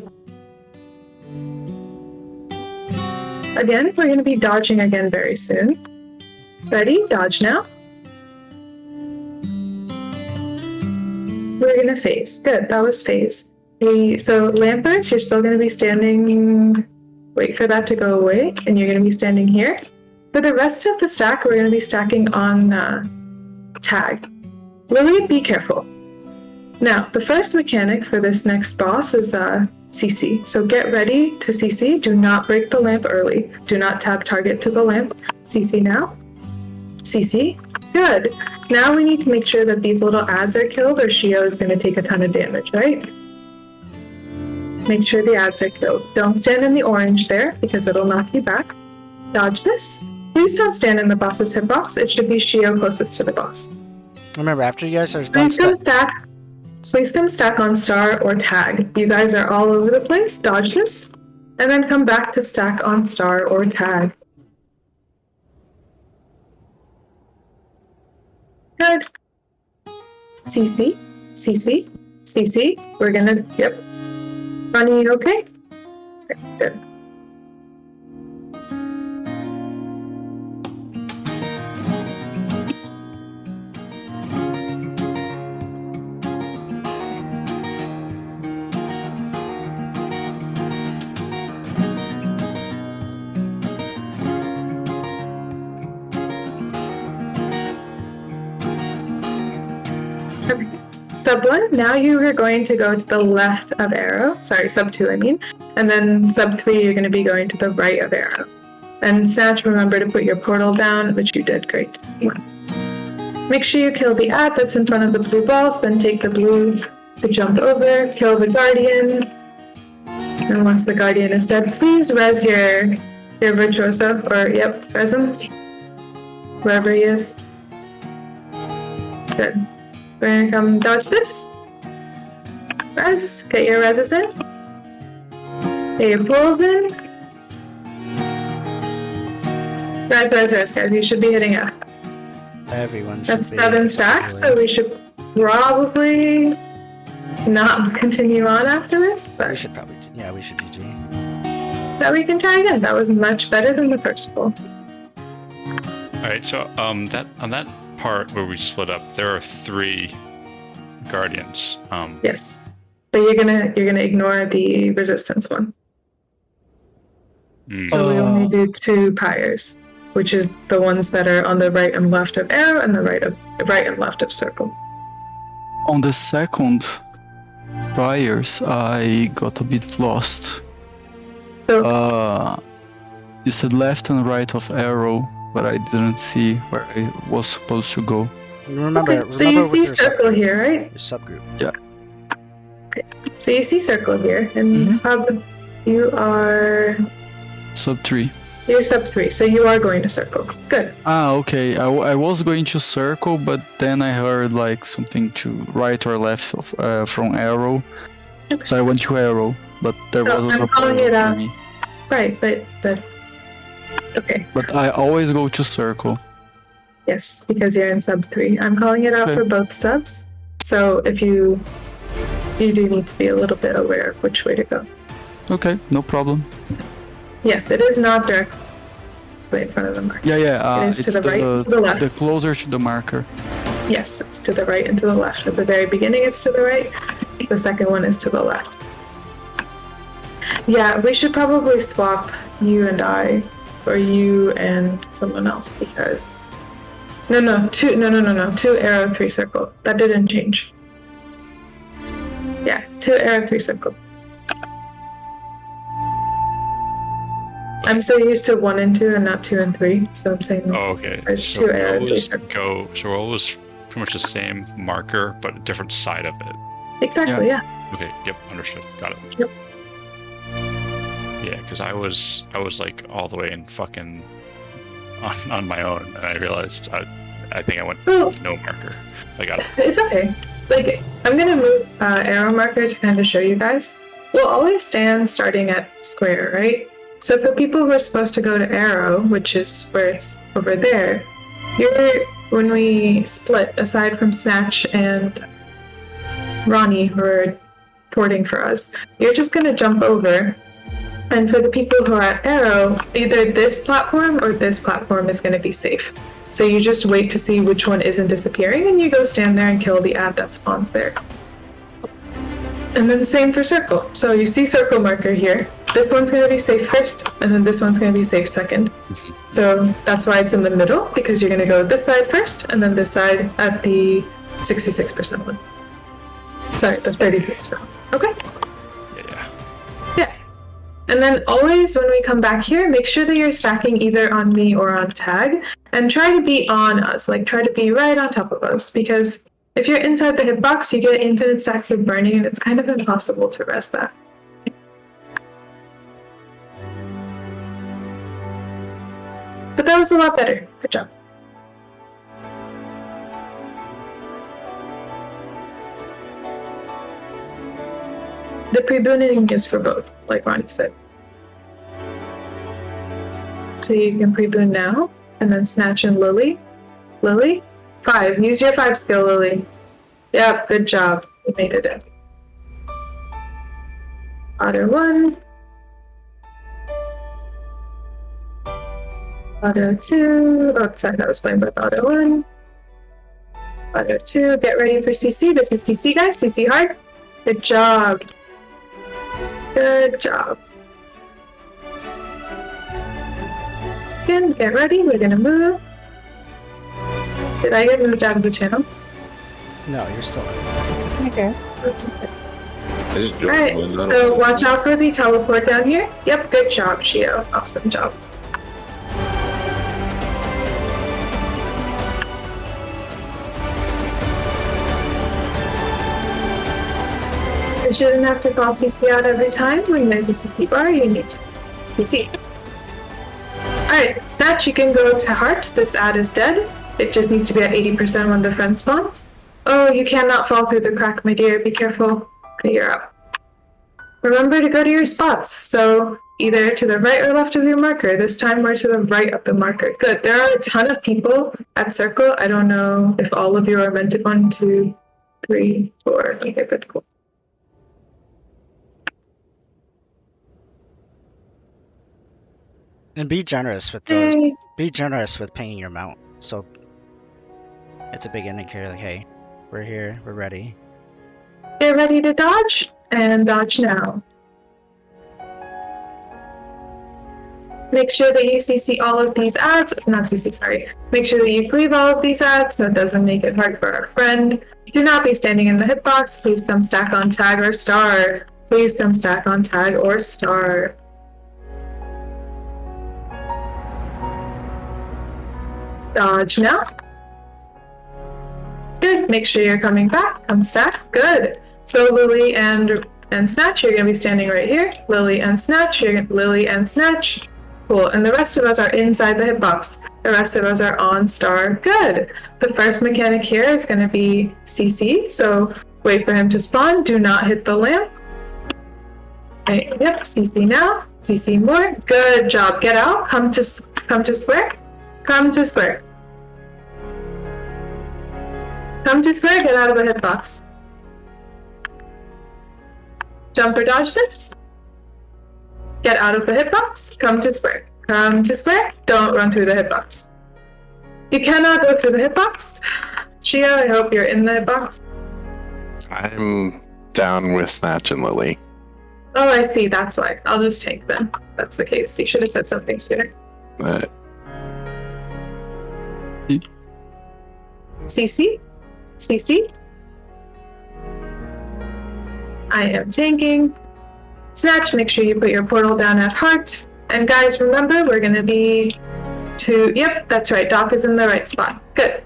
Again, we're gonna be dodging again very soon. Ready? Dodge now. We're gonna phase. Good, that was phase. So Lamperts, you're still gonna be standing. Wait for that to go away, and you're gonna be standing here. For the rest of the stack, we're gonna be stacking on tag. Lily, be careful. Now, the first mechanic for this next boss is CC. So get ready to CC. Do not break the lamp early. Do not tap target to the lamp. CC now. CC. Good. Now we need to make sure that these little ads are killed or Shio is going to take a ton of damage, right? Make sure the ads are killed. Don't stand in the orange there because it'll knock you back. Dodge this. Please don't stand in the boss's hitbox. It should be Shio closest to the boss. Remember, after you guys are done Please come stack on star or tag. You guys are all over the place. Dodge this. And then come back to stack on star or tag. Good. CC, CC, CC. We're gonna, yep. Running okay? Okay, good. Sub 1, now you are going to go to the left of arrow. Sorry, sub 2 I mean. And then sub 3, you're going to be going to the right of arrow. And Snatch, remember to put your portal down, which you did great. Make sure you kill the ad that's in front of the blue balls, then take the blue to jump over, kill the guardian. And once the guardian is dead, please res your virtuoso, or yep, res him. Wherever he is. Good. We're gonna come dodge this. Res. Get your reses in. Get your pulls in. Res, guys. You should be hitting F. Everyone should That's be 7 stacks, so we should probably not continue on after this, but we should probably, yeah, we should GG. that we can try again. That was much better than the first pull. Alright, so on that part where we split up, there are 3 guardians. Yes, but you're gonna ignore the resistance one. So we only do 2 pyres, which is the ones that are on the right and left of arrow and the right and left of circle. On the second priors, I got a bit lost. So You said left and right of arrow. but I didn't see where I was supposed to go. Remember, so you with see your circle subgroup, here, right? Your subgroup. So you see circle here, and Mhm. hub, you are Sub 3. you're sub 3, so you are going to circle. Good. Ah, okay. I was going to circle, but then I heard like something to right or left of, from arrow. So I went to arrow, but there So wasn't I'm a calling portal it for out. me. Right, but okay. But I always go to circle. Yes, because you're in sub 3. I'm calling it out Okay. for both subs. So if you do need to be a little bit aware of which way to go. Okay, no problem. Yes, it is not directly in front of the marker. Yeah. It is to It's the right, to the left. the closer to the marker. Yes, it's to the right and to the left. At the very beginning, it's to the right. The second one is to the left. Yeah, we should probably swap you and I, or you and someone else, because no, 2 arrow 3 circle. That didn't change. Yeah, 2 arrow 3 circle. I'm so used to 1 and 2 and not 2 and 3, so I'm saying Oh, okay. There's So 2 arrows. WoW was pretty much the same marker, but a different side of it. Exactly, yeah. Okay. Yep. Understood. Got it. Yep. Yeah, because I was like all the way in fucking on my own, and I realized I think I went Oh. no marker. I got it. It's okay. Like, I'm gonna move arrow marker to kind of show you guys. We'll always stand starting at square, right? So for people who are supposed to go to arrow, which is where it's over there, when we split, aside from Snatch and Ronnie, who are porting for us, you're just gonna jump over. And for the people who are at arrow, either this platform or this platform is gonna be safe. So you just wait to see which one isn't disappearing, and you go stand there and kill the ad that spawns there. And then same for circle. So you see circle marker here. This one's going to be safe first, and then this one's going to be safe second. So that's why it's in the middle, because you're going to go this side first, and then this side at the 66% one. Sorry, the 33%. Okay. Yeah. Yeah. And then always when we come back here, make sure that you're stacking either on me or on tag, and try to be on us, like try to be right on top of us, because if you're inside the hitbox, you get infinite stacks of burning, and it's kind of impossible to rest that. But that was a lot better. Good job. The pre-booning is for both, like Ronnie said. So you can pre-boon now, and then Snatch and Lily. Lily? 5. Use your 5 skill, Lily. Yep, good job. You made it in. Otter 1. Otter 2. Oh, sorry, that was playing with Otter 1. Otter 2. Get ready for CC. This is CC, guys. CC hard. Good job. Good job. Again, get ready. We're gonna move. Did I get moved out of the channel? No, you're still in. Okay. Alright, so watch out for the teleport down here. Yep, good job, Shio. Awesome job. You shouldn't have to call CC out every time. When there's a CC bar, you need to CC. Alright, Snatch, you can go to heart. This ad is dead. It just needs to be at 80% when the friend spawns. Oh, you cannot fall through the crack, my dear. Be careful. Okay, you're up. Remember to go to your spots. So either to the right or left of your marker. This time we're to the right of the marker. Good. There are a ton of people at circle. I don't know if all of you are meant to 1, 2, 3, 4. Okay, good, cool. And be generous with those. Hey, Be generous with paying your mount. So it's a big indicator, like, hey, we're here, we're ready. get ready to dodge, and dodge now. Make sure that you CC all of these ads, not CC, sorry. Make sure that you cleave all of these ads so it doesn't make it hard for our friend. Do not be standing in the hitbox. Please come stack on tag or star. Please come stack on tag or star. Dodge now. Good. Make sure you're coming back. Come stack. Good. So Lily and Snatch, you're gonna be standing right here. Lily and Snatch, Lily and Snatch. Cool. And the rest of us are inside the hitbox. The rest of us are on star. Good. The first mechanic here is gonna be CC. So wait for him to spawn. Do not hit the lamp. Right, yep. CC now. CC more. Good job. Get out. Come to square. Come to square. Come to square. Get out of the hitbox. Jump or dodge this. Get out of the hitbox. Come to square. Come to square. Don't run through the hitbox. You cannot go through the hitbox. Shio, I hope you're in the hitbox. I'm down with Snatch and Lily. Oh, I see. That's why. I'll just tank them. That's the case. You should have said something sooner. CC? CC? I am tanking. Snatch, make sure you put your portal down at heart. And guys, remember, we're going to be to... Yep, that's right. Doc is in the right spot. Good.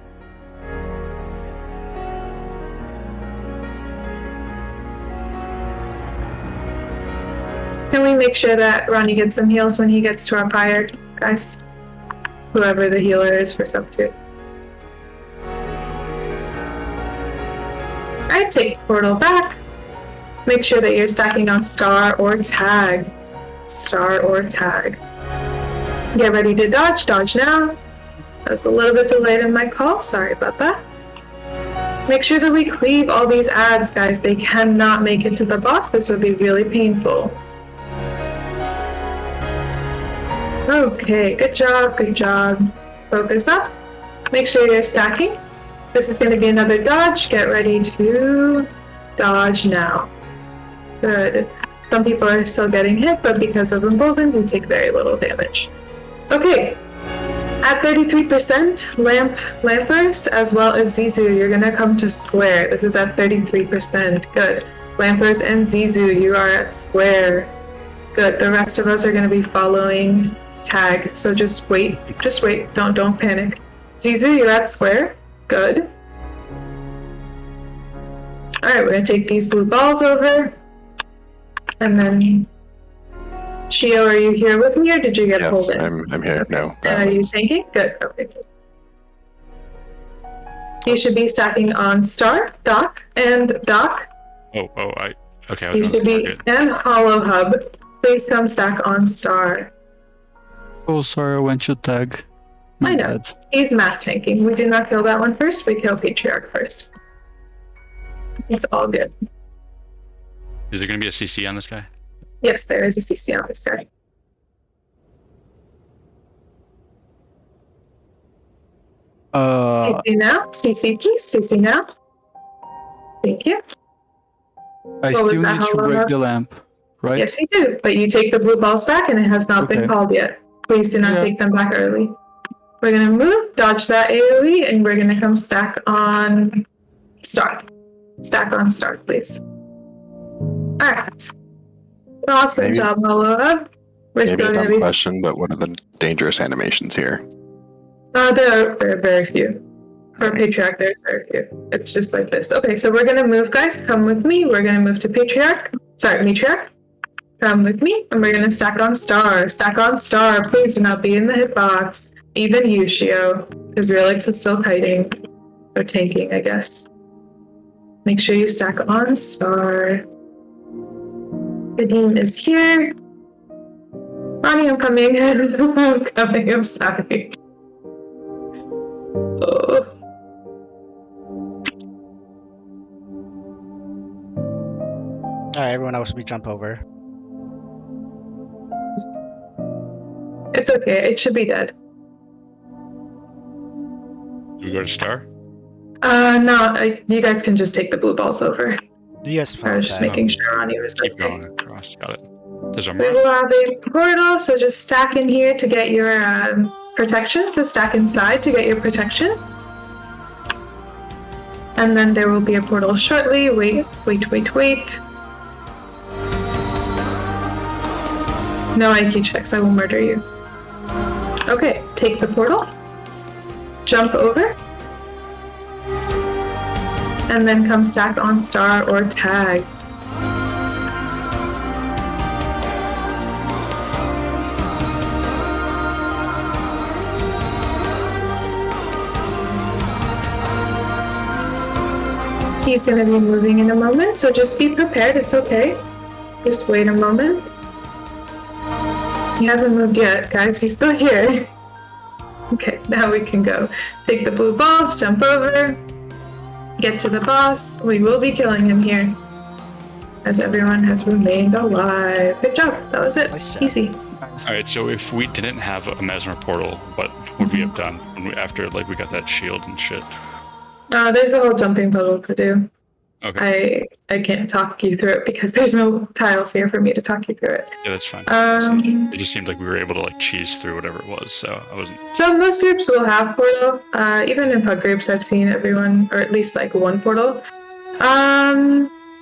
Can we make sure that Ronnie gets some heals when he gets to our pyre, guys? Whoever the healer is for sub 2. Alright, take the portal back. Make sure that you're stacking on star or tag. Star or tag. Get ready to dodge. Dodge now. I was a little bit delayed in my call. Sorry about that. Make sure that we cleave all these ads, guys. They cannot make it to the boss. This would be really painful. Okay, good job, good job. Focus up. Make sure you're stacking. This is going to be another dodge. Get ready to dodge now. Good. Some people are still getting hit, but because of Emboldened, we take very little damage. Okay. At 33%, Lampers, as well as Zizu, you're going to come to square. This is at 33%. Good. Lampers and Zizu, you are at square. Good. The rest of us are going to be following tag, so just wait. Just wait. Don't panic. Zizu, you're at square. Good. Alright, we're going to take these blue balls over. And then... Shio, are you here with me, or did you get pulled in? I'm here. Okay. No. Are you tanking? Good. Okay. You should be stacking on Star, Doc, and Doc. Okay. You should be and Hollow Hub. Please come stack on Star. Oh, sorry, I went to tag. I know. Bad. He's map tanking. We do not kill that one first. We kill Patriarch first. It's all good. Is there going to be a CC on this guy? Yes, there is a CC on this guy. CC now. CC, please. CC now. Thank you. I What was still that, need to Hollow break Hub? the lamp, right? Yes, you do. But you take the blue balls back, and it has not been Okay. called yet. Please do not Yeah. take them back early. We're gonna move, dodge that AoE, and we're gonna come stack on Star. Stack on Star, please. Alright. Awesome Maybe- job, Hollow Hub. We're Maybe still a gonna dumb be... question, but what are the dangerous animations here? There are very few. For Patriarch, there's very few. It's just like this. Okay, so we're gonna move, guys. Come with me. We're gonna move to Patriarch. Sorry, Matriarch. Come with me, and we're gonna stack on Star. Stack on Star. Please do not be in the hitbox. Even Yushio, because Relix is still kiting. Or tanking, I guess. Make sure you stack on Star. Kadeem is here. Ronnie, I'm coming. I'm coming. I'm sorry. Oh. Alright, everyone else, we jump over. It's okay. It should be dead. Do we go to Star? No. You guys can just take the blue balls over. You guys I follow was just that. making sure Ronnie was Keep okay. going across. Got it. There's a We mark. will have a portal, so just stack in here to get your protection. So stack inside to get your protection. And then there will be a portal shortly. Wait. No IQ checks, I will murder you. Okay, take the portal. jump over. And then come stack on star or tag. He's going to be moving in a moment, so just be prepared. It's okay. Just wait a moment. He hasn't moved yet, guys. He's still here. Okay, now we can go. Take the blue balls, jump over, get to the boss. We will be killing him here, as everyone has remained alive. Good job. That was it. Nice job. Easy. Alright, so if we didn't have a Mesmer portal, what would we have done after like we got that shield and shit? There's a whole jumping puzzle to do. Okay. I can't talk you through it because there's no tiles here for me to talk you through it. Yeah, that's fine. It just seemed like we were able to like cheese through whatever it was, so I wasn't. So most groups will have portal. Even in pug groups, I've seen everyone, or at least like one portal.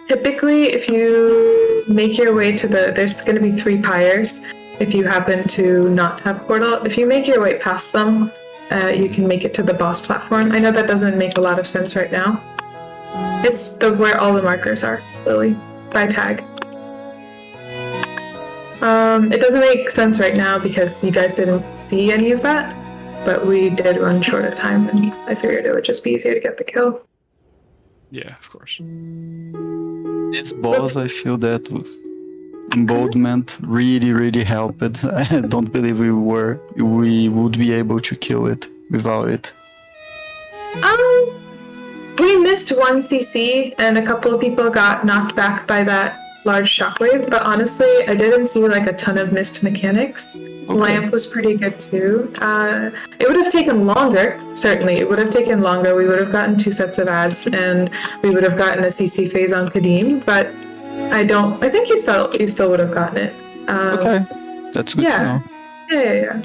Typically, if you make your way to there's going to be 3 pyres. If you happen to not have portal, if you make your way past them, you can make it to the boss platform. I know that doesn't make a lot of sense right now. It's where all the markers are, Lily, by tag. It doesn't make sense right now because you guys didn't see any of that, but we did run short of time, and I figured it would just be easier to get the kill. Yeah, of course. This boss, I feel that Emboldened really helped. I don't believe we would be able to kill it without it. We missed 1 CC, and a couple of people got knocked back by that large shockwave, but honestly, I didn't see like a ton of missed mechanics. Okay. Lamp was pretty good too. It would have taken longer, certainly. It would have taken longer. We would have gotten 2 sets of ads, and we would have gotten a CC phase on Kadim, but I think you still would have gotten it. Okay, that's good to know. Yeah.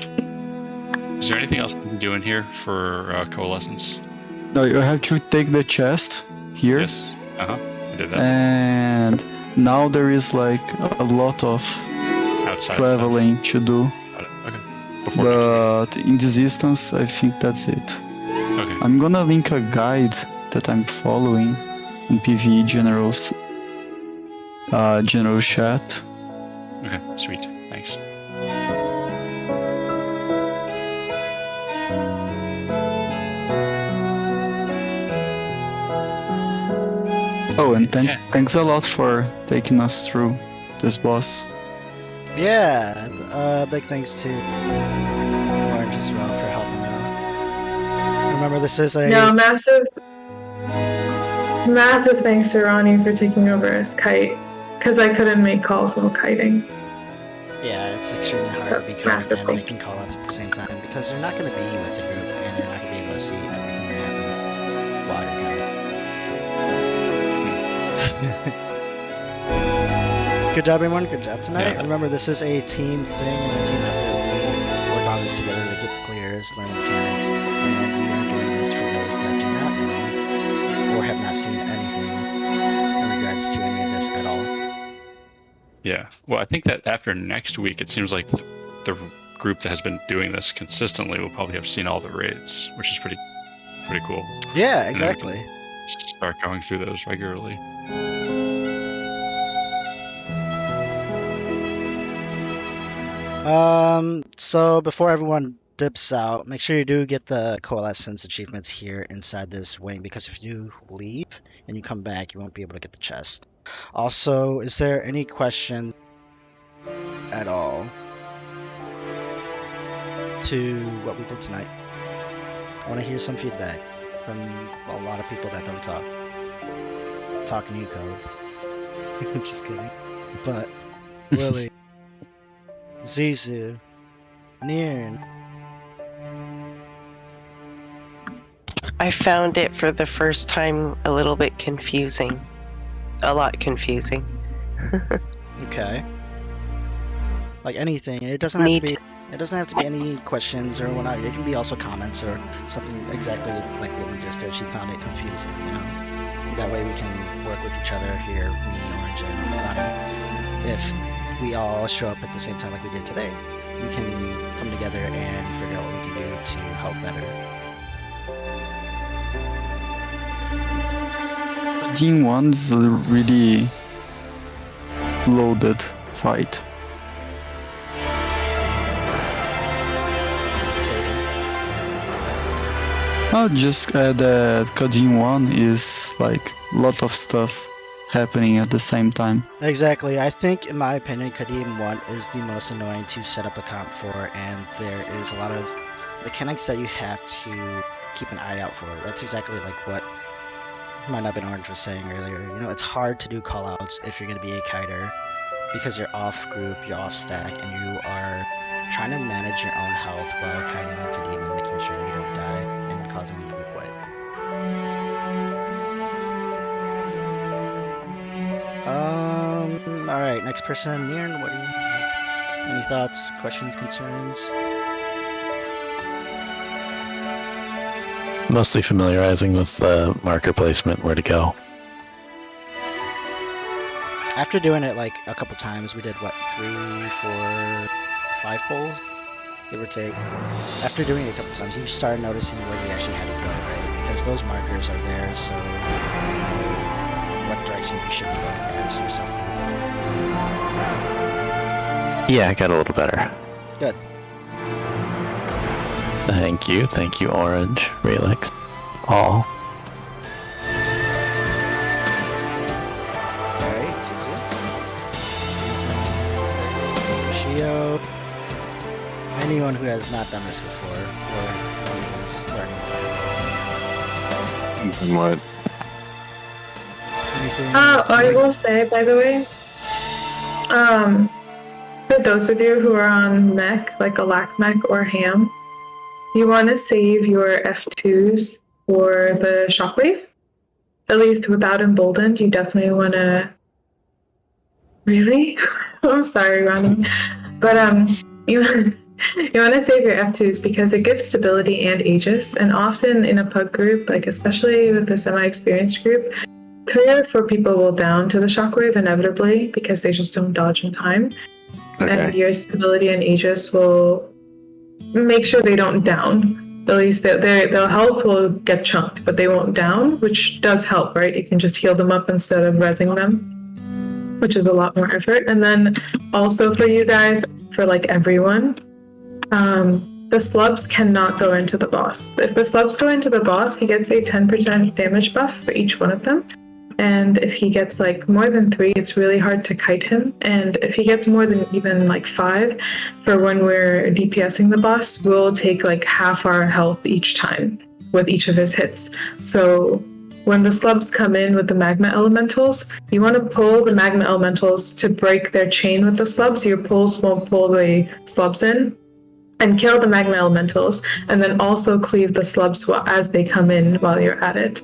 Is there anything else we can do in here for coalescence? No, you have to take the chest here. Yes. I did that. And now there is like a lot of Outside traveling to do. Okay. Before But in this instance, I think that's it. Okay. I'm gonna link a guide that I'm following in PvE general chat. Okay, sweet. Thanks. Oh, and thanks a lot for taking us through this boss. Yeah, big thanks to Orange as well for helping out. Remember, this is a... No, massive thanks to Ronnie for taking over as kite, because I couldn't make calls while kiting. Yeah, it's extremely hard to be kiting and making call-outs at the same time, because you're not going to be with the group, and you're not going to be able to see everything that happens while you're kiting. Good job, everyone. Good job tonight. Yeah. Remember, this is a team thing and a team effort. We work on this together to get the clears, learn mechanics, and we are doing this for those that do not know or have not seen anything in regards to any of this at all. Yeah. Well, I think that after next week, it seems like the group that has been doing this consistently will probably have seen all the raids, which is pretty cool. Yeah, exactly. And then we can start going through those regularly. So before everyone dips out, make sure you do get the coalescence achievements here inside this wing, because if you leave and you come back, you won't be able to get the chest. Also, is there any questions at all to what we did tonight? I want to hear some feedback from a lot of people that don't talk. Talking you code. Just kidding. But Willie, Zizu, Niern. I found it for the first time a little bit confusing. A lot confusing. Okay. Like anything, it doesn't have to be. It doesn't have to be any questions or whatnot. It can be also comments or something exactly like Lily just did. She found it confusing, you know. That way we can work with each other here, me, Orange, and Ronnie. If we all show up at the same time like we did today, we can come together and figure out what we can do to help better Gene 1 is a really loaded fight. I'll just add that Kadin 1 is like a lot of stuff happening at the same time. Exactly. I think, in my opinion, Kadim 1 is the most annoying to set up a comp for, and there is a lot of mechanics that you have to keep an eye out for. That's exactly like what might not have been Orange was saying earlier. You know, it's hard to do callouts if you're going to be a kiter because you're off group, you're off stack, and you are trying to manage your own health while kiting Kadim and making sure you don't die and causing a group wipe. Alright, next person, Niran, what do you have? Any thoughts, questions, concerns? Mostly familiarizing with the marker placement, where to go. After doing it like a couple times, we did what, 3, 4, 5 polls? Give or take. After doing it a couple times, you start noticing where you actually had to go, right? Because those markers are there, so you know what direction you should be going against yourself. Yeah, I got a little better. Good. Thank you, Orange, Relix, all. Alright, Suzu. Shio. Anyone who has not done this before, or is learning. What? Anything? I will say, by the way, for those of you who are on mech, like a lac mech or ham, you want to save your F2s for the shockwave. At least without Emboldened, you definitely want to. Really? I'm sorry, Ronnie, but you want to save your F2s because it gives stability and Aegis, and often in a pug group, like especially with the semi-experienced group, 3 or 4 people will down to the shockwave inevitably because they just don't dodge in time. Okay. And your stability and Aegis will make sure they don't down. At least their health will get chunked, but they won't down, which does help, right? You can just heal them up instead of rezzing them, which is a lot more effort. And then also for you guys, for like everyone, the slubs cannot go into the boss. If the slubs go into the boss, he gets a 10% damage buff for each one of them. And if he gets like more than 3, it's really hard to kite him. And if he gets more than even like 5, for when we're DPSing the boss, we'll take like half our health each time with each of his hits. So when the slubs come in with the magma elementals, you want to pull the magma elementals to break their chain with the slubs. Your pulls won't pull the slubs in. And kill the magma elementals, and then also cleave the slubs as they come in while you're at it.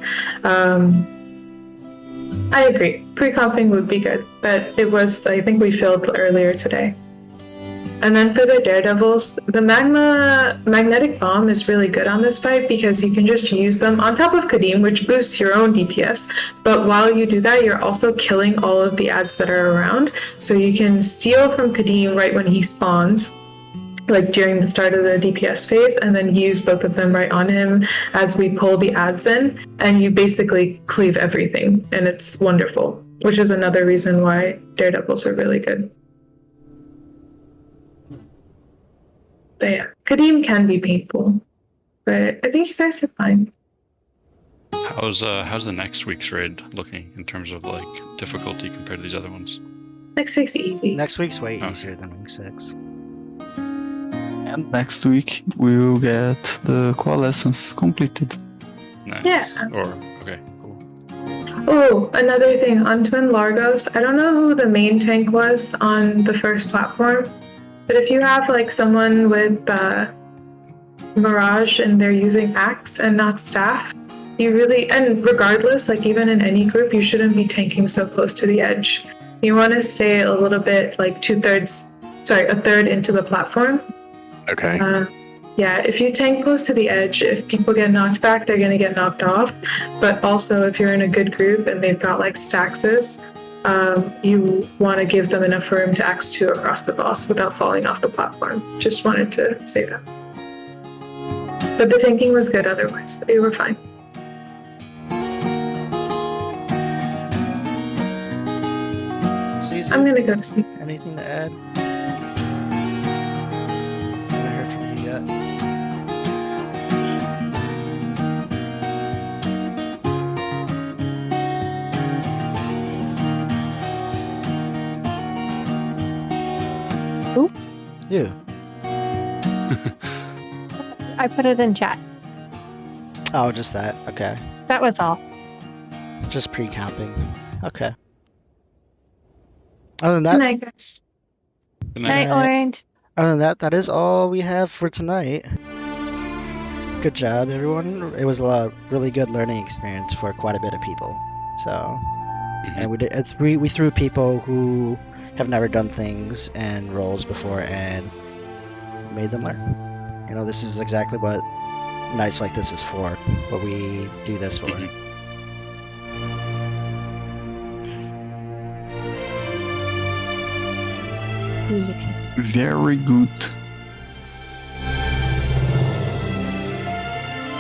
I agree. Pre-comping would be good, but it was, I think we failed earlier today. And then for the daredevils, the magnetic bomb is really good on this fight because you can just use them on top of Kadim, which boosts your own DPS. But while you do that, you're also killing all of the ads that are around. So you can steal from Kadim right when he spawns, like during the start of the DPS phase, and then use both of them right on him as we pull the ads in, and you basically cleave everything, and it's wonderful, which is another reason why daredevils are really good. But yeah, Kadim can be painful, but I think you guys are fine. How's the next week's raid looking in terms of like difficulty compared to these other ones? Next week's easy. Next week's way Okay. easier than week 6. And next week we will get the coalescence completed. Nice. Yeah. Or okay, cool. Oh, another thing on Twin Largos, I don't know who the main tank was on the first platform, but if you have like someone with Mirage and they're using axe and not staff, you really, and regardless, like even in any group, you shouldn't be tanking so close to the edge. You want to stay a little bit like a third into the platform. Okay. Yeah, if you tank close to the edge, if people get knocked back, they're going to get knocked off. But also, if you're in a good group and they've got like staxes, you want to give them enough room to axe 2 across the boss without falling off the platform. Just wanted to say that. But the tanking was good otherwise. They were fine. Susie, I'm gonna go to sleep. anything to add? Haven't heard from you yet. Who? You. I put it in chat. Oh, just that. Okay. That was all. Just pre-camping. Okay. Other than Good that, night, guys. Good Night, night. Orange. other than that, that is all we have for tonight. Good job, everyone. It was a really good learning experience for quite a bit of people. So, and we threw people who have never done things and roles before and made them learn. You know, this is exactly what nights like this is for. What we do this for. Mhm. Yeah. Very good.